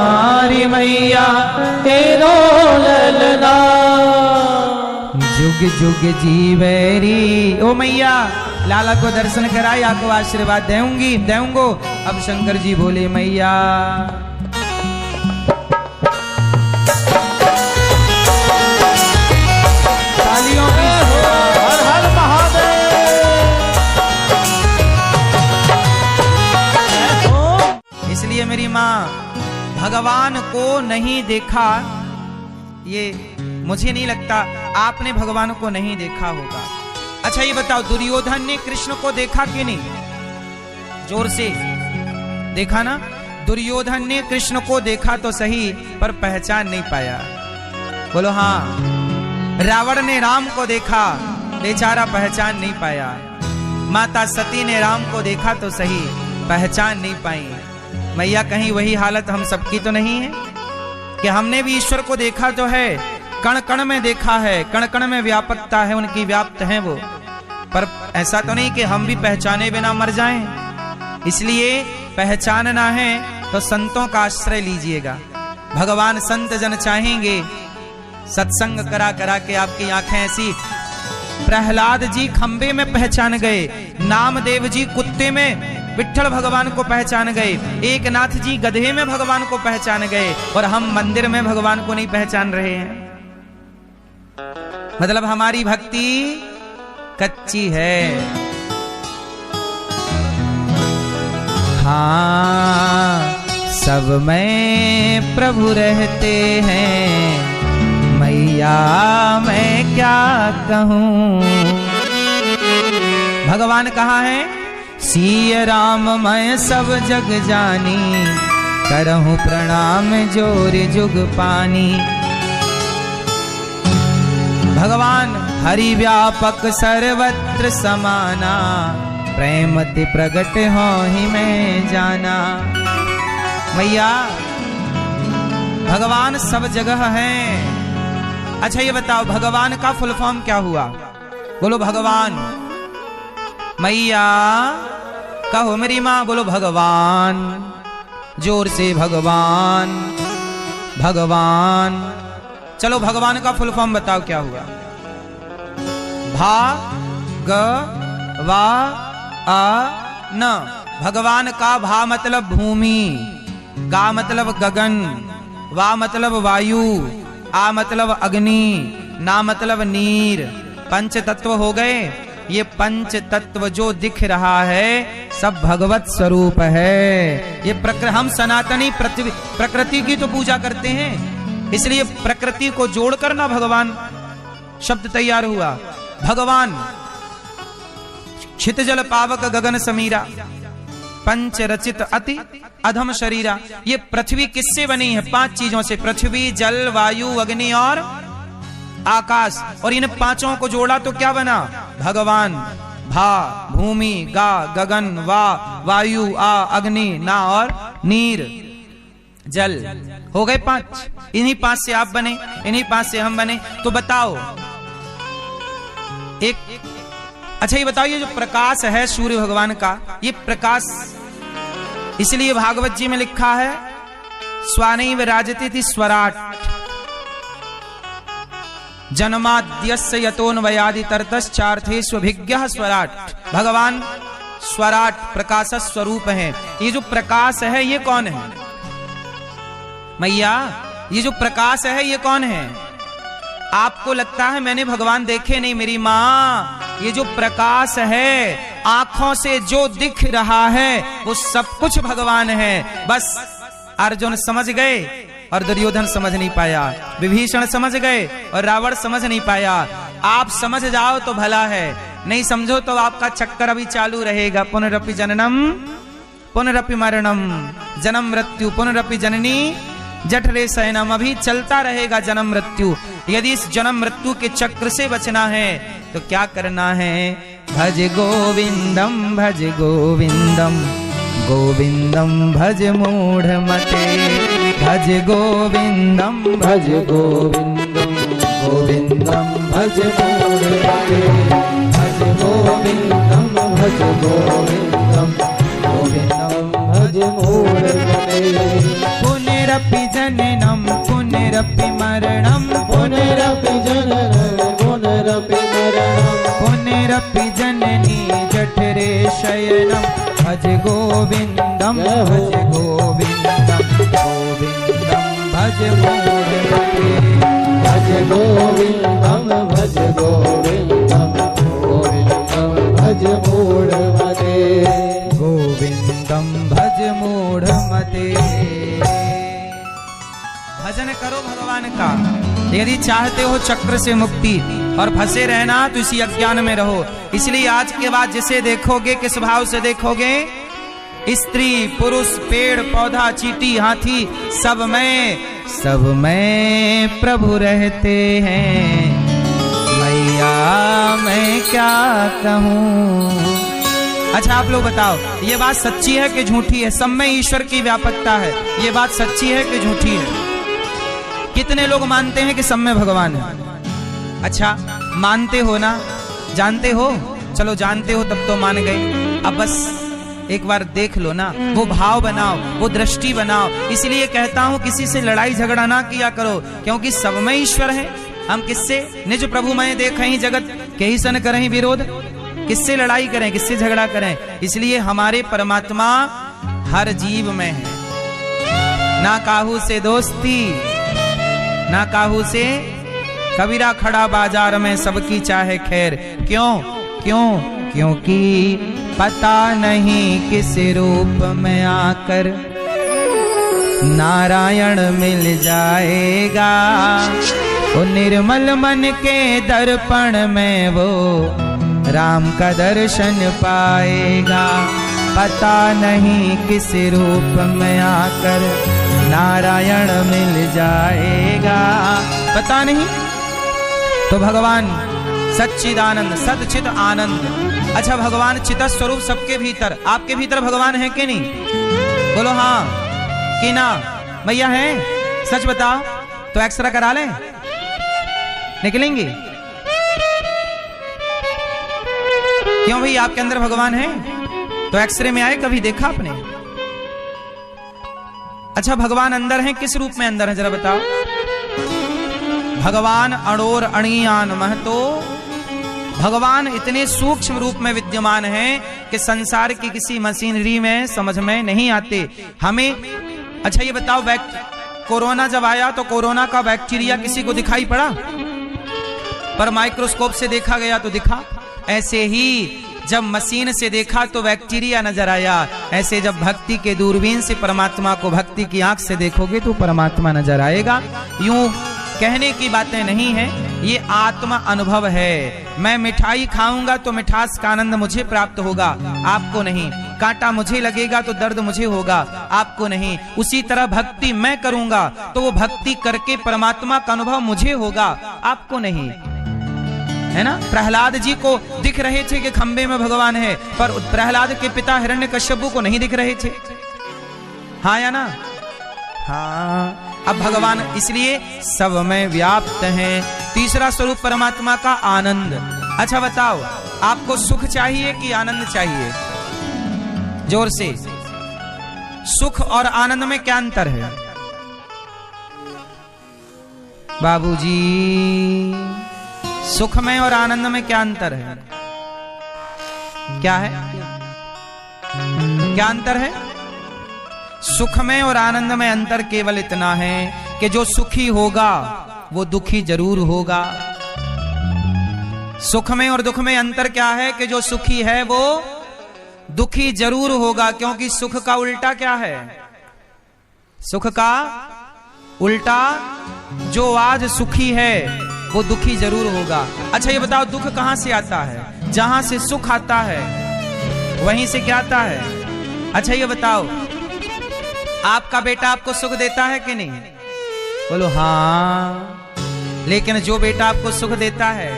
रे मैया, तेरो ललना। जुग जुग जीवेरी। ओ मैया लाला को दर्शन कराए, आपको आशीर्वाद दूंगो। अब शंकर जी बोले मैया तालियों की हर हर महादेव। इसलिए मेरी माँ, भगवान को नहीं देखा, ये मुझे नहीं लगता आपने भगवान को नहीं देखा होगा। अच्छा ये बताओ, दुर्योधन ने कृष्ण को देखा कि नहीं? जोर से देखा ना? दुर्योधन ने कृष्ण को देखा तो सही, पर पहचान नहीं पाया। बोलो हाँ। रावण ने राम को देखा, बेचारा पहचान नहीं पाया। माता सती ने राम को देखा तो सही, पहचान नहीं पाई। मैया कहीं वही हालत हम सबकी तो नहीं है कि हमने भी ईश्वर को देखा तो है, कण कण में देखा है, कण कण में व्यापकता है उनकी, व्याप्त है वो, पर ऐसा तो नहीं कि हम भी पहचाने बिना मर जाएं। इसलिए पहचानना है तो संतों का आश्रय लीजिएगा। भगवान संत जन चाहेंगे, सत्संग करा करा के आपकी आंखें ऐसी। प्रहलाद जी खंबे में पहचान गए, नामदेव जी कुत्ते में विठ्ठल भगवान को पहचान गए, एकनाथ जी गधे में भगवान को पहचान गए, और हम मंदिर में भगवान को नहीं पहचान रहे हैं। मतलब हमारी भक्ति कच्ची है। हाँ सब में प्रभु रहते हैं, मैया मैं क्या कहूँ। भगवान कहाँ है? सिय राम मैं सब जग जानी, करहूं प्रणाम जोर जुग पानी। भगवान हरि व्यापक सर्वत्र समाना, प्रेमति प्रगट हो ही मैं जाना। मैया भगवान सब जगह है। अच्छा ये बताओ भगवान का फुल फॉर्म क्या हुआ? बोलो भगवान। मैया कहो मेरी माँ, बोलो भगवान जोर से, भगवान भगवान। चलो भगवान का फुल फॉर्म बताओ क्या हुआ? भा ग वा आ न। भगवान का भा मतलब भूमि, गा मतलब गगन, वा मतलब वायु, आ मतलब अग्नि, ना मतलब नीर। पंच तत्व हो गए। ये पंच तत्व जो दिख रहा है सब भगवत स्वरूप है। ये हम सनातनी प्रकृति की तो पूजा करते हैं, इसलिए प्रकृति को जोड़कर ना भगवान शब्द तैयार हुआ। भगवान क्षितिजल पावक गगन समीरा, पंच रचित अति अधम शरीरा। ये पृथ्वी किससे बनी है? 5 चीजों से, पृथ्वी, जल, वायु, अग्नि और आकाश। और इन 5 को जोड़ा तो क्या बना? भगवान। भा भूमि, गा गगन, वा वायु, आ अग्नि, ना और नीर जल। हो गए 5। इन्हीं 5 से आप बने, इन्हीं 5 से हम बने। तो बताओ एक, अच्छा ये बताओ, ये जो प्रकाश है सूर्य भगवान का, ये प्रकाश इसलिए भागवत जी में लिखा है स्वानैव राजते स्वराट, जन्माद्यस्य यतोन्वयादि तरतश्चार्थेष्वभिज्ञः स्वराट। भगवान स्वराट प्रकाश स्वरूप है। ये जो प्रकाश है ये कौन है? मैया ये जो प्रकाश है ये कौन है? आपको लगता है मैंने भगवान देखे नहीं मेरी माँ। ये जो प्रकाश है, आंखों से जो दिख रहा है वो सब कुछ भगवान है। बस अर्जुन समझ गए और दुर्योधन समझ नहीं पाया, विभीषण समझ गए और रावण समझ नहीं पाया। आप समझ जाओ तो भला है, नहीं समझो तो आपका चक्कर अभी चालू रहेगा। पुनरपि जननम पुनरपि मरणम, जन्म मृत्यु पुनरपि जननी जठरे शयनम। अभी चलता रहेगा जन्म मृत्यु। यदि इस जन्म मृत्यु के चक्र से बचना है तो क्या करना है? भज गोविंदम भज गोविंदम, गोविंदम भज मूढ़ मते। भज गोविंदम भज गोविंदम, गोविंदम भज मूढ़ मते। भज गोविंदम भज गोविंदम, गोविंदम भज मूढ़ मते। पुनरपि जननम पुनरपि मरणम, पुनरपि जननं पुनरपि मरणं, पुनरपि जननी जठरे शयनम। भज गोविंदम भज गोविंदम, गोविंदम भज मूढ़ मते। भज गोविंदम भज गोविंदम, गोविंदम भज मूढ़ मते। गोविंदम भज मूढ़ मते। भजन करो भगवान का यदि चाहते हो चक्र से मुक्ति, और फंसे रहना तो इसी अज्ञान में रहो। इसलिए आज के बाद जिसे देखोगे किस भाव से देखोगे? स्त्री पुरुष पेड़ पौधा चींटी हाथी सब में प्रभु रहते हैं। मैया मैं क्या कहूँ? अच्छा आप लोग बताओ, ये बात सच्ची है कि झूठी है? सब में ईश्वर की व्यापकता है, ये बात सच्ची है कि झूठी है? कितने लोग मानते हैं कि सब में भगवान है? अच्छा मानते हो ना? जानते हो? चलो जानते हो तब तो मान गए। अब बस एक बार देख लो ना, वो भाव बनाओ, वो दृष्टि बनाओ। इसलिए कहता हूं किसी से लड़ाई झगड़ा ना किया करो, क्योंकि सब में ईश्वर है। हम किससे? निज प्रभु मैं देखहि जगत केहि सन करहि विरोध। किससे लड़ाई करें, किससे झगड़ा करें? इसलिए हमारे परमात्मा हर जीव में है। ना काहू से दोस्ती ना काहू से, कबीरा खड़ा बाजार में सबकी चाहे खैर। क्यों? क्योंकि पता नहीं किस रूप में आकर नारायण मिल जाएगा। वो निर्मल मन के दर्पण में वो राम का दर्शन पाएगा। पता नहीं किस रूप में आकर नारायण मिल जाएगा। पता नहीं। तो भगवान सच्चिदानंद, सदचित आनंद। अच्छा, भगवान चित स्वरूप सबके भीतर, आपके भीतर भगवान है कि नहीं? बोलो हाँ कि ना? भैया है? सच बताओ तो एक्सरा करा ले, निकलेंगे। क्यों भाई, आपके अंदर भगवान है तो एक्सरे में आए, कभी देखा आपने? अच्छा, भगवान अंदर हैं, किस रूप में अंदर है जरा बताओ? भगवान अणोर अणियान महतो, भगवान इतने सूक्ष्म रूप में विद्यमान हैं कि संसार की किसी मशीनरी में समझ में नहीं आते हमें। अच्छा ये बताओ, कोरोना जब आया तो कोरोना का बैक्टीरिया किसी को दिखाई पड़ा? पर माइक्रोस्कोप से देखा गया तो दिखा। ऐसे ही जब मशीन से देखा तो बैक्टीरिया नजर आया, ऐसे जब भक्ति के दूरबीन से परमात्मा को भक्ति की आंख से देखोगे तो परमात्मा नजर आएगा। यूं कहने की बातें नहीं है, ये आत्मा अनुभव है। मैं मिठाई खाऊंगा तो मिठास का आनंद मुझे प्राप्त होगा, आपको नहीं। कांटा मुझे लगेगा तो दर्द मुझे होगा, आपको नहीं। उसी तरह भक्ति मैं करूंगा तो वो भक्ति करके परमात्मा का अनुभव मुझे होगा, आपको नहीं, है ना? प्रहलाद जी को दिख रहे थे कि खंबे में भगवान है, पर प्रहलाद के पिता हिरण्यकश्यपु को नहीं दिख रहे थे, हाँ या ना? हाँ। अब भगवान इसलिए सब में व्याप्त हैं। तीसरा स्वरूप परमात्मा का आनंद। अच्छा बताओ, आपको सुख चाहिए कि आनंद चाहिए? जोर से। सुख और आनंद में क्या अंतर है बाबूजी? सुख में और आनंद में क्या अंतर है? क्या है? क्या अंतर है? सुख में और आनंद में अंतर केवल इतना है कि जो सुखी होगा वो दुखी जरूर होगा। सुख में और दुख में अंतर क्या है कि जो सुखी है वो दुखी जरूर होगा, क्योंकि सुख का उल्टा क्या है? सुख का उल्टा, जो आज सुखी है वो दुखी जरूर होगा। अच्छा ये बताओ, दुख कहां से आता है? जहां से सुख आता है वहीं से क्या आता है? अच्छा ये बताओ, आपका बेटा आपको सुख देता है कि नहीं? बोलो हाँ। लेकिन जो बेटा आपको सुख देता है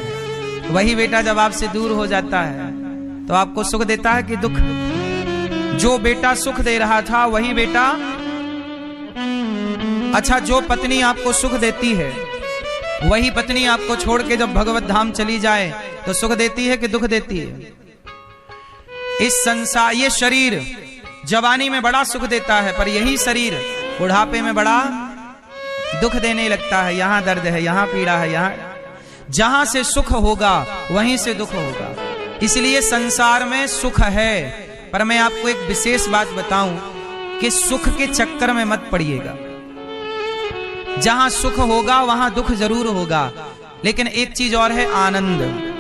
वही बेटा जब आपसे दूर हो जाता है तो आपको सुख देता है कि दुख? जो बेटा सुख दे रहा था वही बेटा। अच्छा, जो पत्नी आपको सुख देती है वही पत्नी आपको छोड़ के जब भगवत धाम चली जाए तो सुख देती है कि दुख देती है? इस संसार, ये शरीर जवानी में बड़ा सुख देता है, पर यही शरीर बुढ़ापे में बड़ा दुख देने लगता है। यहां दर्द है, यहां पीड़ा है, यहां। जहां से सुख होगा वहीं से दुख होगा। इसलिए संसार में सुख है, पर मैं आपको एक विशेष बात बताऊं कि सुख के चक्कर में मत पड़िएगा। जहां सुख होगा वहां दुख जरूर होगा, लेकिन एक चीज और है, आनंद।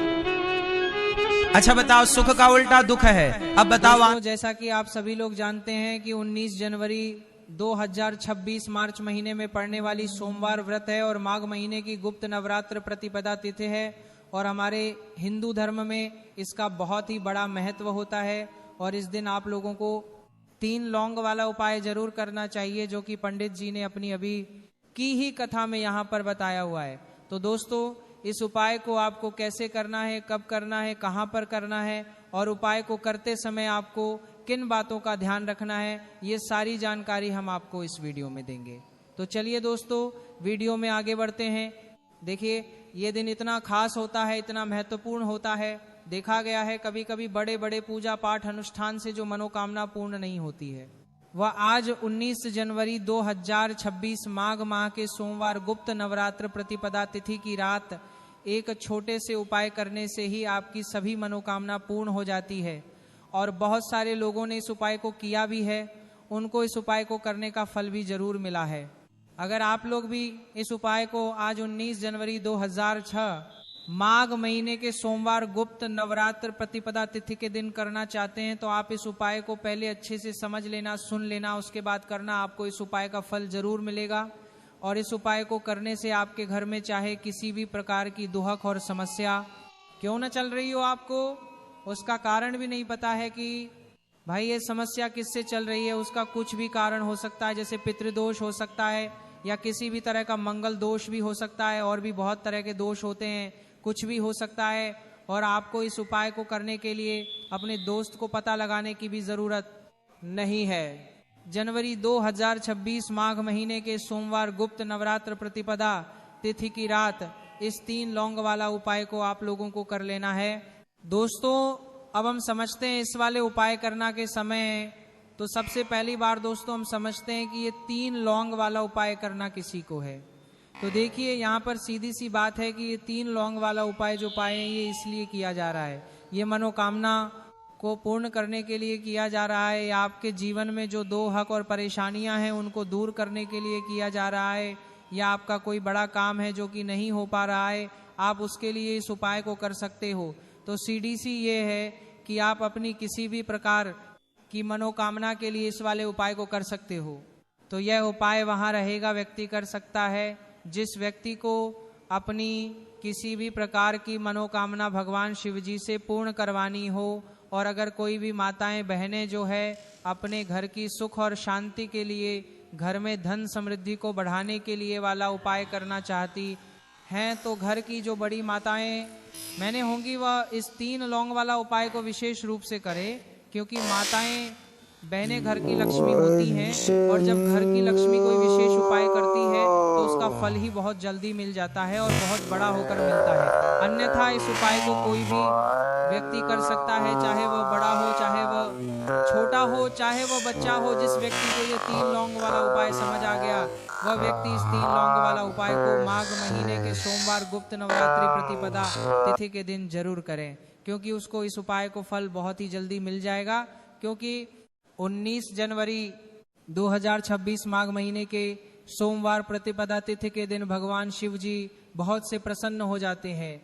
अच्छा बताओ, सुख का उल्टा दुख है। अब बताओ, जैसा कि आप सभी लोग जानते हैं कि 19 जनवरी 2026 मार्च महीने में पड़ने वाली सोमवार व्रत है और माघ महीने की गुप्त नवरात्र प्रतिपदा तिथि है, और हमारे हिंदू धर्म में इसका बहुत ही बड़ा महत्व होता है। और इस दिन आप लोगों को 3 लौंग वाला उपाय जरूर करना चाहिए, जो कि पंडित जी ने अपनी अभी की ही कथा में यहाँ पर बताया हुआ है। तो दोस्तों, इस उपाय को आपको कैसे करना है, कब करना है, कहाँ पर करना है, और उपाय को करते समय आपको किन बातों का ध्यान रखना है, ये सारी जानकारी हम आपको इस वीडियो में देंगे। तो चलिए दोस्तों, वीडियो में आगे बढ़ते हैं। देखिए, ये दिन इतना खास होता है, इतना महत्वपूर्ण होता है। देखा गया है कभी कभी बड़े बड़े पूजा पाठ अनुष्ठान से जो मनोकामना पूर्ण नहीं होती है, वह आज 19 जनवरी 2026 माघ माह के सोमवार गुप्त नवरात्र प्रतिपदा तिथि की रात एक छोटे से उपाय करने से ही आपकी सभी मनोकामना पूर्ण हो जाती है। और बहुत सारे लोगों ने इस उपाय को किया भी है, उनको इस उपाय को करने का फल भी जरूर मिला है। अगर आप लोग भी इस उपाय को आज 19 जनवरी 2006 माघ महीने के सोमवार गुप्त नवरात्र प्रतिपदा तिथि के दिन करना चाहते हैं, तो आप इस उपाय को पहले अच्छे से समझ लेना, सुन लेना, उसके बाद करना। आपको इस उपाय का फल जरूर मिलेगा। और इस उपाय को करने से आपके घर में चाहे किसी भी प्रकार की दुहक और समस्या, क्यों न चल रही हो आपको, उसका कारण भी नहीं पता है कि भाई ये समस्या किससे चल रही है। उसका कुछ भी कारण हो सकता है, जैसे पितृदोष हो सकता है या किसी भी तरह का मंगल दोष भी हो सकता है, और भी बहुत तरह के दोष होते हैं, कुछ भी हो सकता है। और आपको इस उपाय को करने के लिए अपने दोस्त को पता लगाने की भी जरूरत नहीं है। जनवरी 2026 माघ महीने के सोमवार गुप्त नवरात्र प्रतिपदा तिथि की रात इस 3 लौंग वाला उपाय को आप लोगों को कर लेना है। दोस्तों अब हम समझते हैं इस वाले उपाय करना के समय, तो सबसे पहली बार दोस्तों हम समझते हैं कि ये 3 लौंग वाला उपाय करना किसी को है। तो देखिए यहाँ पर सीधी सी बात है कि ये 3 लौंग वाला उपाय जो पाए हैं ये इसलिए किया जा रहा है, ये मनोकामना को पूर्ण करने के लिए किया जा रहा है, या आपके जीवन में जो 2 हक और परेशानियां हैं उनको दूर करने के लिए किया जा रहा है, या आपका कोई बड़ा काम है जो कि नहीं हो पा रहा है, आप उसके लिए इस उपाय को कर सकते हो। तो सीडीसी ये है कि आप अपनी किसी भी प्रकार की मनोकामना के लिए इस वाले उपाय को कर सकते हो। तो यह उपाय वहाँ रहेगा, व्यक्ति कर सकता है जिस व्यक्ति को अपनी किसी भी प्रकार की मनोकामना भगवान शिव जी से पूर्ण करवानी हो, और अगर कोई भी माताएं बहनें जो है अपने घर की सुख और शांति के लिए, घर में धन समृद्धि को बढ़ाने के लिए वाला उपाय करना चाहती हैं, तो घर की जो बड़ी माताएं मैंने होंगी वह इस 3 लौंग वाला उपाय को विशेष रूप से करें, क्योंकि माताएं बहनें घर की लक्ष्मी होती हैं, और जब घर की लक्ष्मी कोई विशेष उपाय करती है तो उसका फल ही बहुत जल्दी मिल जाता है और बहुत बड़ा होकर मिलता है। अन्यथा इस उपाय को कोई भी व्यक्ति कर सकता है, चाहे वह बड़ा हो, चाहे वह छोटा हो, चाहे वह बच्चा हो। जिस व्यक्ति को ये 3 लौंग वाला उपाय समझ आ गया, वह व्यक्ति इस 3 लौंग वाला उपाय को माघ महीने के सोमवार गुप्त नवरात्रि प्रतिपदा तिथि के दिन जरूर करें, क्योंकि उसको इस उपाय को फल बहुत ही जल्दी मिल जाएगा। क्योंकि 19 जनवरी 2026 माघ महीने के सोमवार प्रतिपदा तिथि के दिन भगवान शिव जी बहुत से प्रसन्न हो जाते हैं।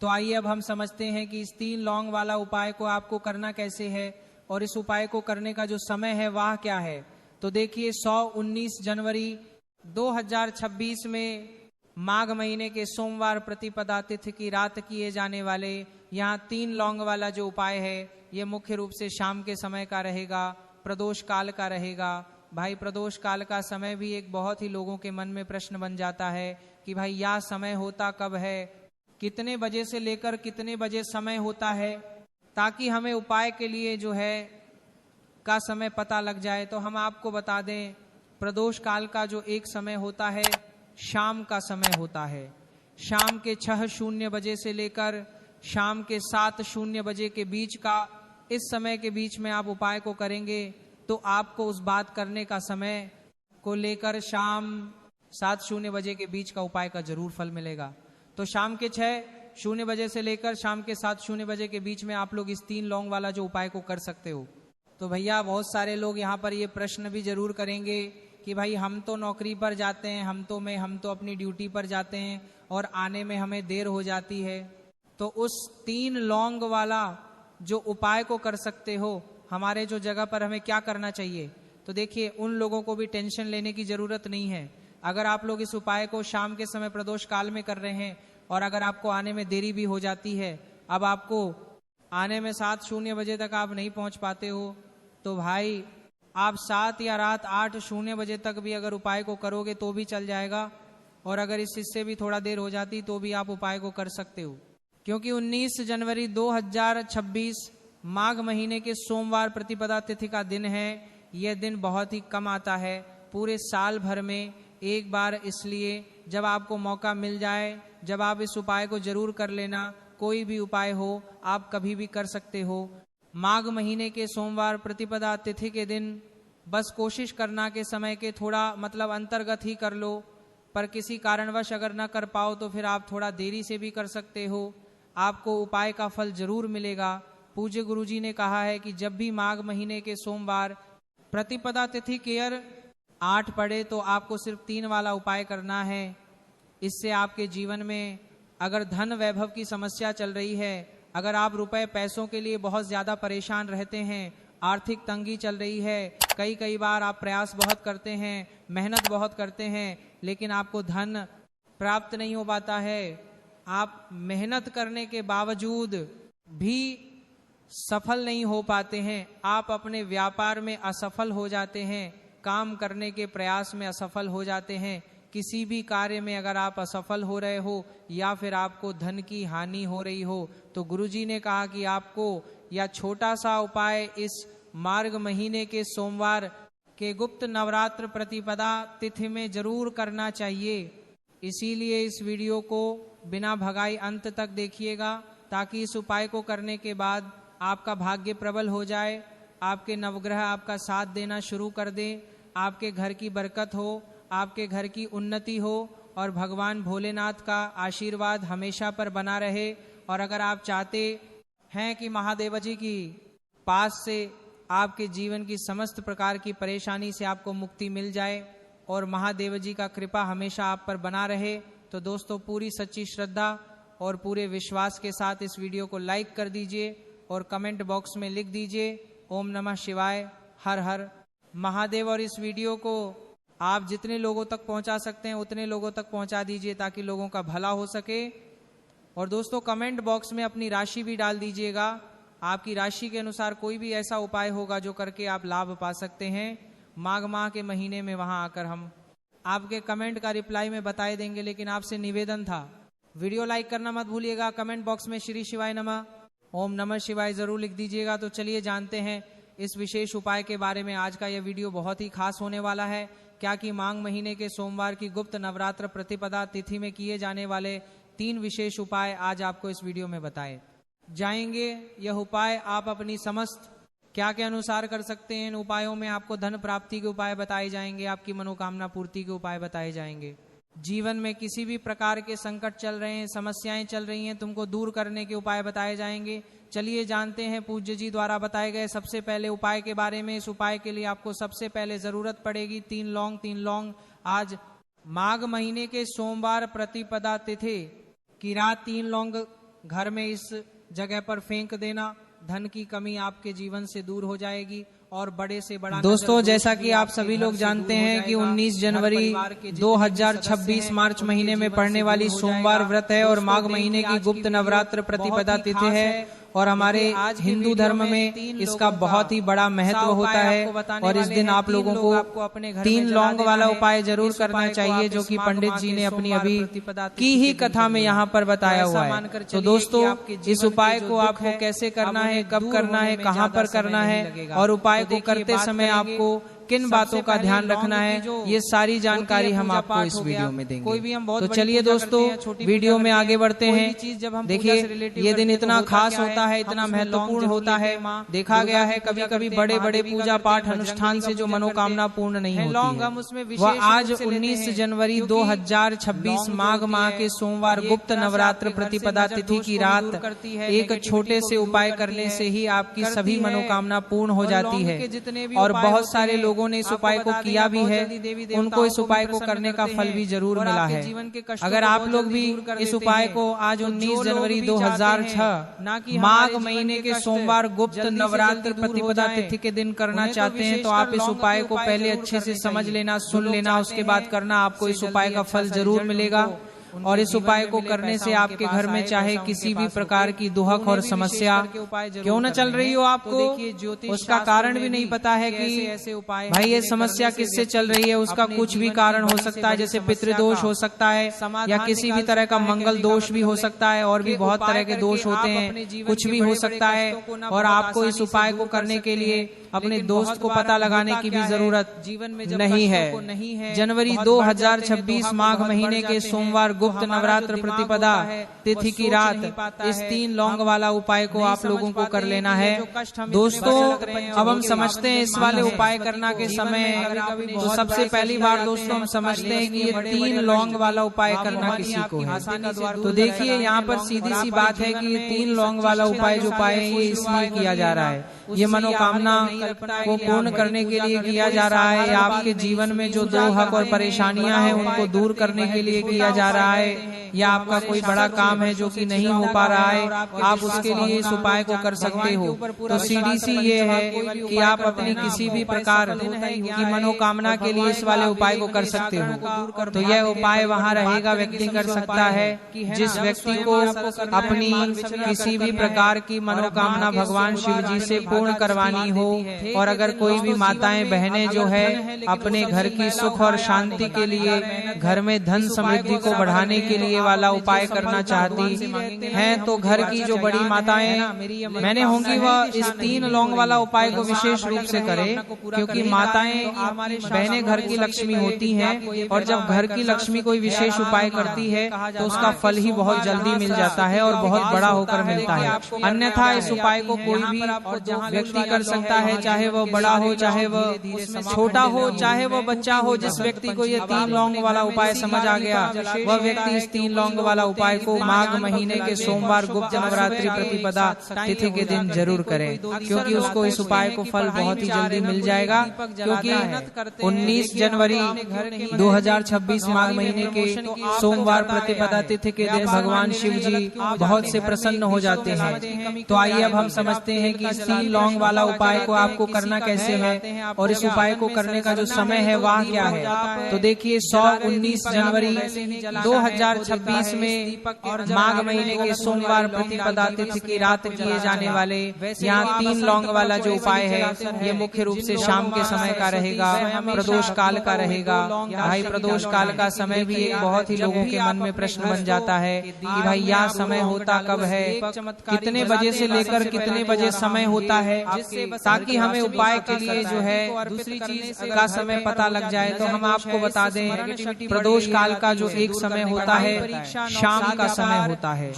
तो आइए अब हम समझते हैं कि इस 3 लौंग वाला उपाय को आपको करना कैसे है, और इस उपाय को करने का जो समय है वह क्या है। तो देखिए 19 जनवरी 2026 में माघ महीने के सोमवार प्रतिपदा तिथि की रात किए जाने वाले यहाँ 3 लौंग वाला जो उपाय है, ये मुख्य रूप से शाम के समय का रहेगा, प्रदोष काल का रहेगा। भाई प्रदोष काल का समय भी एक बहुत ही लोगों के मन में प्रश्न बन जाता है कि भाई यह समय होता कब है, कितने बजे से लेकर कितने बजे समय होता है, ताकि हमें उपाय के लिए जो है का समय पता लग जाए। तो हम आपको बता दें, प्रदोष काल का जो एक समय होता है शाम का समय होता है। शाम के 6:00 बजे से लेकर शाम के 7:00 बजे के बीच का, इस समय के बीच में आप उपाय को करेंगे तो आपको उस बात करने का समय को लेकर शाम 7:00 बजे के बीच का उपाय का जरूर फल मिलेगा। तो शाम के 6:00 बजे से लेकर शाम के 7:00 बजे के बीच में आप लोग इस 3 लौंग वाला जो उपाय को कर सकते हो। तो भैया बहुत सारे लोग यहाँ पर ये प्रश्न भी जरूर करेंगे कि भाई हम तो नौकरी पर जाते हैं, हम तो अपनी ड्यूटी पर जाते हैं और आने में हमें देर हो जाती है, तो उस 3 लौंग वाला जो उपाय को कर सकते हो, हमारे जो जगह पर हमें क्या करना चाहिए। तो देखिए उन लोगों को भी टेंशन लेने की जरूरत नहीं है। अगर आप लोग इस उपाय को शाम के समय प्रदोष काल में कर रहे हैं और अगर आपको आने में देरी भी हो जाती है, अब आपको आने में 7:00 बजे तक आप नहीं पहुंच पाते हो, तो भाई आप 7 या रात 8:00 बजे तक भी अगर उपाय को करोगे तो भी चल जाएगा, और अगर इससे भी थोड़ा देर हो जाती तो भी आप उपाय को कर सकते हो। क्योंकि 19 जनवरी 2026 माघ महीने के सोमवार प्रतिपदा तिथि का दिन है। यह दिन बहुत ही कम आता है पूरे साल भर में एक बार, इसलिए जब आपको मौका मिल जाए, जब आप इस उपाय को जरूर कर लेना। कोई भी उपाय हो आप कभी भी कर सकते हो। माघ महीने के सोमवार प्रतिपदा तिथि के दिन बस कोशिश करना के समय के थोड़ा मतलब अंतर्गत ही कर लो, पर किसी कारणवश अगर न कर पाओ तो फिर आप थोड़ा देरी से भी कर सकते हो। आपको उपाय का फल जरूर मिलेगा। पूज्य गुरुजी ने कहा है कि जब भी माघ महीने के सोमवार प्रतिपदा तिथि केयर 8 पड़े तो आपको सिर्फ 3 वाला उपाय करना है। इससे आपके जीवन में अगर धन वैभव की समस्या चल रही है, अगर आप रुपए पैसों के लिए बहुत ज्यादा परेशान रहते हैं, आर्थिक तंगी चल रही है, कई बार आप प्रयास बहुत करते हैं, मेहनत बहुत करते हैं, लेकिन आपको धन प्राप्त नहीं हो पाता है, आप मेहनत करने के बावजूद भी सफल नहीं हो पाते हैं, आप अपने व्यापार में असफल हो जाते हैं, काम करने के प्रयास में असफल हो जाते हैं, किसी भी कार्य में अगर आप असफल हो रहे हो या फिर आपको धन की हानि हो रही हो, तो गुरुजी ने कहा कि आपको यह छोटा सा उपाय इस मार्ग महीने के सोमवार के गुप्त नवरात्र प्रतिपदा तिथि में जरूर करना चाहिए। इसीलिए इस वीडियो को बिना भगाई अंत तक देखिएगा, ताकि इस उपाय को करने के बाद आपका भाग्य प्रबल हो जाए, आपके नवग्रह आपका साथ देना शुरू कर दें, आपके घर की बरकत हो, आपके घर की उन्नति हो और भगवान भोलेनाथ का आशीर्वाद हमेशा पर बना रहे। और अगर आप चाहते हैं कि महादेव जी की पास से आपके जीवन की समस्त प्रकार की परेशानी से आपको मुक्ति मिल जाए और महादेव जी का कृपा हमेशा आप पर बना रहे, तो दोस्तों पूरी सच्ची श्रद्धा और पूरे विश्वास के साथ इस वीडियो को लाइक कर दीजिए और कमेंट बॉक्स में लिख दीजिए ओम नमः शिवाय, हर हर महादेव। और इस वीडियो को आप जितने लोगों तक पहुंचा सकते हैं उतने लोगों तक पहुंचा दीजिए, ताकि लोगों का भला हो सके। और दोस्तों कमेंट बॉक्स में अपनी राशि भी डाल दीजिएगा, आपकी राशि के अनुसार कोई भी ऐसा उपाय होगा जो करके आप लाभ पा सकते हैं। माघ माह के महीने में वहां आकर हम आपके कमेंट का रिप्लाई में बताए देंगे, लेकिन आपसे निवेदन था वीडियो लाइक करना मत भूलिएगा, कमेंट बॉक्स में श्री शिवाय नमः, ओम नमः शिवाय जरूर लिख दीजिएगा। तो चलिए जानते हैं इस विशेष उपाय के बारे में। आज का यह वीडियो बहुत ही खास होने वाला है, क्या कि माघ महीने के सोमवार की गुप्त नवरात्र प्रतिपदा तिथि में किए जाने वाले 3 विशेष उपाय आज आपको इस वीडियो में बताए जाएंगे। यह उपाय आप अपनी समस्त क्या के अनुसार कर सकते हैं। इन उपायों में आपको धन प्राप्ति के उपाय बताए जाएंगे, आपकी मनोकामना पूर्ति के उपाय बताए जाएंगे। जीवन में किसी भी प्रकार के संकट चल रहे हैं, समस्याएं चल रही हैं, तुमको दूर करने के उपाय बताए जाएंगे। चलिए जानते हैं पूज्य जी द्वारा बताए गए सबसे पहले उपाय के बारे में। इस उपाय के लिए आपको सबसे पहले जरूरत पड़ेगी 3 लौंग। आज माघ महीने के सोमवार प्रतिपदा तिथि की रात 3 लौंग घर में इस जगह पर फेंक देना, धन की कमी आपके जीवन से दूर हो जाएगी और बड़े से बड़ा। दोस्तों जैसा कि आप सभी लोग जानते हैं कि 19 जनवरी 2026 मार्च महीने में पड़ने वाली सोमवार व्रत है और माघ महीने की गुप्त नवरात्र प्रतिपदा तिथि है। और हमारे हिंदू धर्म में इसका बहुत ही बड़ा महत्व होता है। और इस दिन आप लोगों को 3 लौंग वाला उपाय जरूर करना चाहिए, जो कि पंडित जी ने अपनी अभी की ही कथा में यहाँ पर बताया हुआ है। तो दोस्तों इस उपाय को आपको कैसे करना है, कब करना है, कहाँ पर करना है और उपाय को करते समय आपको किन बातों का ध्यान रखना है, ये सारी जानकारी हम आपको इस वीडियो में देंगे। कोई भी हम बहुत तो चलिए दोस्तों वीडियो में आगे बढ़ते हैं। देखिए ये दिन इतना खास होता है, इतना महत्वपूर्ण होता है। देखा गया है कभी कभी बड़े बड़े पूजा पाठ अनुष्ठान से जो मनोकामना पूर्ण नहीं होती है, वह आज 19 जनवरी 2026 माघ माह के सोमवार गुप्त नवरात्र प्रतिपदा तिथि की रात एक छोटे से उपाय करने से ही आपकी सभी मनोकामना पूर्ण हो जाती है। और बहुत सारे लोगों ने इस उपाय को किया भी है, उनको इस उपाय को करने का फल भी जरूर मिला है। अगर आप लोग भी इस उपाय को आज 19 जनवरी 2006 माघ महीने के सोमवार गुप्त नवरात्र प्रतिपदा तिथि के दिन करना चाहते हैं, तो आप इस उपाय को पहले अच्छे से समझ लेना, सुन लेना, उसके बाद करना। आपको इस उपाय का फल जरूर मिलेगा। और इस उपाय को करने से आपके घर में चाहे किसी भी प्रकार की दुहक और समस्या क्यों न चल रही हो, आपको उसका कारण भी नहीं पता है कि भाई ये समस्या किससे चल रही है। उसका कुछ भी कारण हो सकता है, जैसे पितृदोष हो सकता है या किसी भी तरह का मंगल दोष भी हो सकता है, और भी बहुत तरह के दोष होते हैं, कुछ भी हो सकता है। और आपको इस उपाय को करने के लिए अपने दोस्त को पता लगाने की भी जरूरत नहीं है। जनवरी 2026 माघ महीने के सोमवार गुप्त नवरात्र प्रतिपदा तिथि की रात इस 3 लौंग वाला उपाय को आप लोगों को कर लेना है। दोस्तों अब हम समझते हैं इस वाले उपाय करना के समय, तो सबसे पहली बार दोस्तों हम समझते हैं कि ये 3 लौंग वाला उपाय करना किसी को है। तो देखिए यहाँ पर सीधी सी बात है कि ये 3 लौंग वाला उपाय जो उपाय है ये इसलिए किया जा रहा है ये मनोकामना को पूर्ण करने के लिए किया जा रहा है, या आपके जीवन में जो दुख और परेशानियां हैं उनको दूर करने के लिए किया जा रहा है, या आपका कोई बड़ा काम है जो कि नहीं हो पा रहा है, आप उसके लिए इस उपाय को कर सकते हो। तो सीडीसी ये है कि आप अपनी किसी भी प्रकार की मनोकामना के लिए इस वाले उपाय को कर सकते हो। तो यह उपाय वहाँ रहेगा, व्यक्ति कर सकता है। जिस व्यक्ति को अपनी किसी भी प्रकार की मनोकामना भगवान शिव जी से पूर्ण करवानी हो, और अगर कोई भी माताएं बहनें जो है अपने घर की सुख और शांति के लिए, घर में धन समृद्धि को बढ़ाने के लिए वाला उपाय करना चाहती हैं, तो घर की जो बड़ी माताएं मैंने होंगी वह इस 3 लौंग वाला उपाय को विशेष रूप से करें, क्योंकि माताएं बहनें घर की लक्ष्मी होती हैं, और जब घर की लक्ष्मी कोई विशेष उपाय करती है तो उसका फल ही बहुत जल्दी मिल जाता है और बहुत बड़ा होकर मिलता है। अन्यथा इस उपाय को कोई भी व्यक्ति कर सकता है, चाहे वह बड़ा हो, चाहे वह छोटा हो, चाहे वह बच्चा हो। जिस व्यक्ति को ये 3 लौंग वाला उपाय समझ आ गया, वह व्यक्ति इस 3 लौंग वाला उपाय को माघ महीने के सोमवार गुप्त नवरात्रि प्रतिपदा तिथि के दिन जरूर करें, क्योंकि उसको इस उपाय को फल बहुत ही जल्दी मिल जाएगा। क्योंकि 19 जनवरी 2026 माघ महीने के सोमवार प्रतिपदा तिथि के दिन भगवान शिव जी बहुत से प्रसन्न हो जाते हैं। तो आइए अब हम समझते हैं कि इस 3 लौंग वाला उपाय को आपको करना कैसे है, और इस उपाय को करने का जो समय है वह क्या है। तो देखिए 19 जनवरी 2026 में माघ महीने के सोमवार प्रतिपदा तिथि की रात किए जाने वाले यहाँ 3 लौंग वाला जो उपाय है, ये मुख्य रूप से शाम के समय का रहेगा, प्रदोष काल का रहेगा। भाई प्रदोष काल का समय भी एक बहुत ही लोगों के मन में प्रश्न बन जाता है कि भाई यह समय होता कब है, कितने बजे से लेकर कितने बजे समय होता है, ताकि हमें उपाय के लिए जो है दूसरी चीज का समय पता लग जाए। तो हम आपको बता दें, प्रदोष काल का जो एक समय होता है शाम का समय होता है।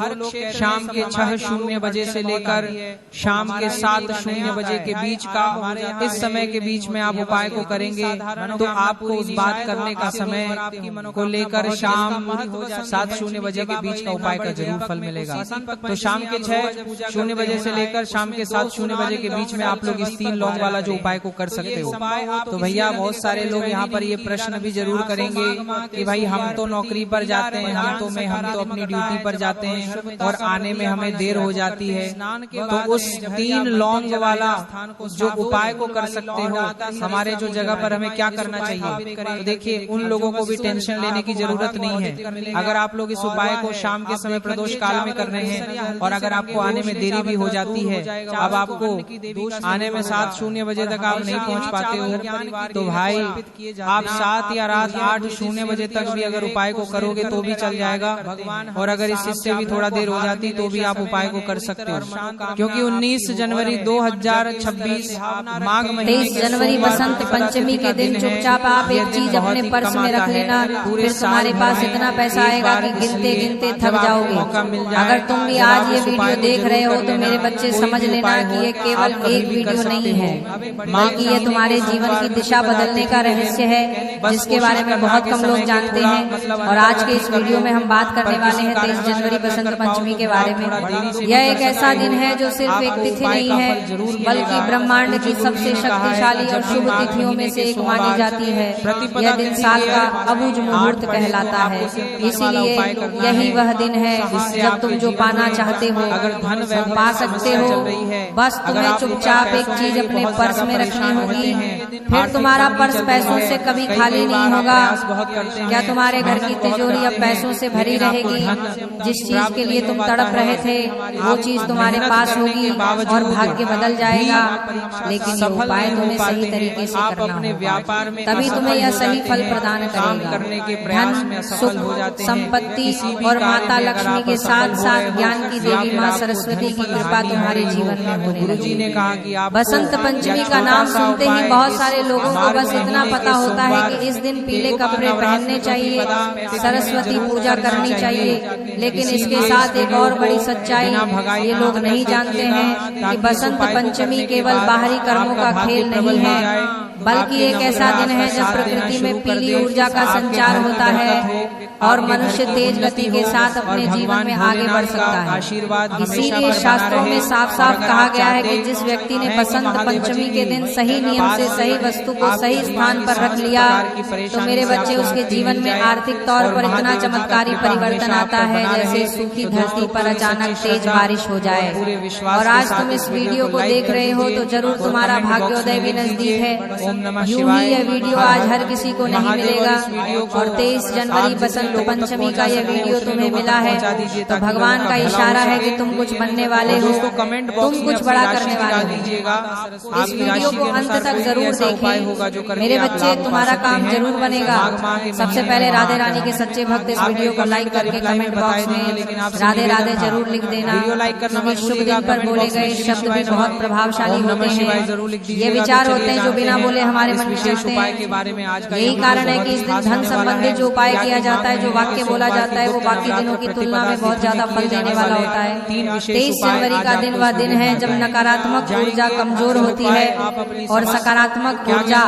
शाम के 6:00 बजे से लेकर शाम के 7:00 बजे के बीच का, इस समय के बीच में आप उपाय को करेंगे तो आपको उस बात करने का समय को लेकर शाम 7:00 बजे के बीच का उपाय का जरूर फल मिलेगा। तो शाम के 6:00 बजे से लेकर शाम के 7:00 बजे के बीच में आप लोग इस 3 लौंग वाला जो उपाय को कर सकते हो। तो भैया बहुत सारे लोग यहाँ पर ये प्रश्न भी जरूर करेंगे कि भाई हम तो नौकरी पर जाते हैं, हम तो अपनी ड्यूटी पर जाते हैं और आने में हमें देर हो जाती है, तो उस 3 लौंग वाला जो उपाय को कर सकते हो, हमारे जो जगह पर हमें क्या करना चाहिए। तो देखिए उन लोगों को भी टेंशन लेने की जरूरत नहीं है। अगर आप लोग इस उपाय को शाम के समय प्रदोष काल में कर रहे हैं और अगर आपको आने में देरी भी हो जाती है, अब आपको आने में 7:00 बजे तक आप नहीं पहुंच पाते हो, तो भाई आप 7 या रात 8:00 बजे तक भी अगर उपाय को करोगे तो भी चल जाएगा। और अगर इससे भी थोड़ा देर हो जाती तो भी आप उपाय को कर सकते हो, क्योंकि 19 जनवरी 2026 माघ महीने 23 जनवरी बसंत पंचमी के दिन चुपचाप आप एक चीज अपने पर्स में रख लेना, फिर तुम्हारे पास इतना पैसा आएगा कि गिनते गिनते थक जाओगे। अगर तुम भी आज ये वीडियो देख रहे हो तो मेरे बच्चे समझ लेना कि ये केवल एक वीडियो नहीं है, बल्कि ये तुम्हारे जीवन की दिशा बदलने का रहस्य है, जिसके बारे में बहुत कम लोग जानते हैं। और आज के इस वीडियो में हम बात करने वाले हैं 23 जनवरी बसंत पंचमी के बारे में। यह एक ऐसा दिन है जो सिर्फ एक तिथि नहीं है, बल्कि ब्रह्मांड की सबसे शक्तिशाली और शुभ तिथियों में से एक मानी जाती है। यह दिन साल का अबूझ मुहूर्त कहलाता है, इसीलिए यही वह दिन है जब तुम जो पाना चाहते हो वो पा सकते हो। बस तुम्हें चुपचाप एक चीज अपने पर्स में रखनी होगी, फिर तुम्हारा पर्स पैसों से कभी खाली नहीं होगा। क्या तुम्हारे घर की तिजोरी अब पैसों से भरी रहेगी? जिस चीज के लिए तुम तड़प रहे थे वो चीज तुम्हारे पास होगी और भाग्य बदल जाएगा। लेकिन ये उपाय तुम्हें सही तरीके से करना होगा, तभी तुम्हें यह सही फल प्रदान करेगा। धन, सुख, संपत्ति और माता लक्ष्मी के साथ साथ ज्ञान की देवी माँ सरस्वती की कृपा तुम्हारे जीवन में होने लगेगी। बसंत पंचमी का नाम सुनते ही बहुत सारे लोगों को बस इतना पता होता है कि इस दिन पीले कपड़े पहनने चाहिए, सरस्वती पूजा करनी चाहिए। लेकिन इसके साथ एक और बड़ी सच्चाई ये लोग नहीं जानते हैं कि बसंत पंचमी केवल बाहरी कर्मों का खेल नहीं है, बल्कि एक ऐसा दिन है जब प्रकृति में पीली ऊर्जा का संचार होता है और मनुष्य तेज गति के साथ अपने जीवन में आगे बढ़ सकता है। इसीलिए शास्त्रों में साफ साफ कहा गया है कि जिस व्यक्ति ने बसंत पंचमी के दिन सही नियम से सही वस्तु को सही स्थान पर रख लिया तो मेरे बच्चे उसके जीवन में आर्थिक तौर पर इतना चमत्कारी परिवर्तन आता है जैसे सूखी धरती पर अचानक तेज बारिश हो जाए। और आज तुम इस वीडियो को देख रहे हो तो जरूर तुम्हारा भाग्योदय भी नजदीक है। यूं ही यह वीडियो आज हर किसी को नहीं मिलेगा और 23 जनवरी बसंत पंचमी का यह वीडियो तुम्हें मिला है तो भगवान का इशारा है कि तुम कुछ बनने वाले हो, तुम कुछ बड़ा करने वाले हो। इस वीडियो को अंत तक जरूर देखिए मेरे बच्चे, तुम्हारा काम जरूर बनेगा। सबसे पहले राधे रानी के सच्चे भक्त इस वीडियो को लाइक करके कमेंट बॉक्स में राधे राधे जरूर लिख देना। इस शुभ दिन पर बोले गए शब्द भी बहुत प्रभावशाली होते हैं। ये विचार होते हैं जो बिना बोले हमारे मन में चलते हैं। यही कारण है कि इस दिन धन संबंधित जो उपाय किया जाता है, जो वाक्य बोला जाता है, वो बाकी दिनों की तुलना में बहुत ज्यादा फल देने वाला होता है। 23 जनवरी का दिन वह दिन है जब नकारात्मक ऊर्जा कमजोर होती है और सकारात्मक ऊर्जा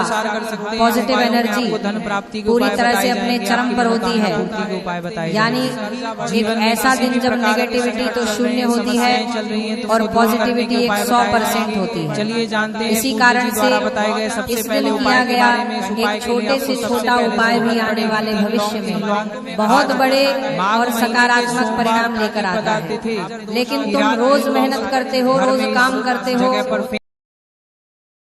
पॉजिटिव एनर्जी पूरी तरह से अपने चरम पर होती है। यानी एक ऐसा दिन जब नेगेटिविटी तो शून्य होती है और पॉजिटिविटी 100% होती है। चलिए जानते हैं इसी कारण से इस दिन किया गया एक छोटे से छोटा उपाय भी आने वाले भविष्य में बहुत बड़े और सकारात्मक परिणाम लेकर आता है। लेकिन तुम रोज मेहनत करते हो, रोज काम करते हो,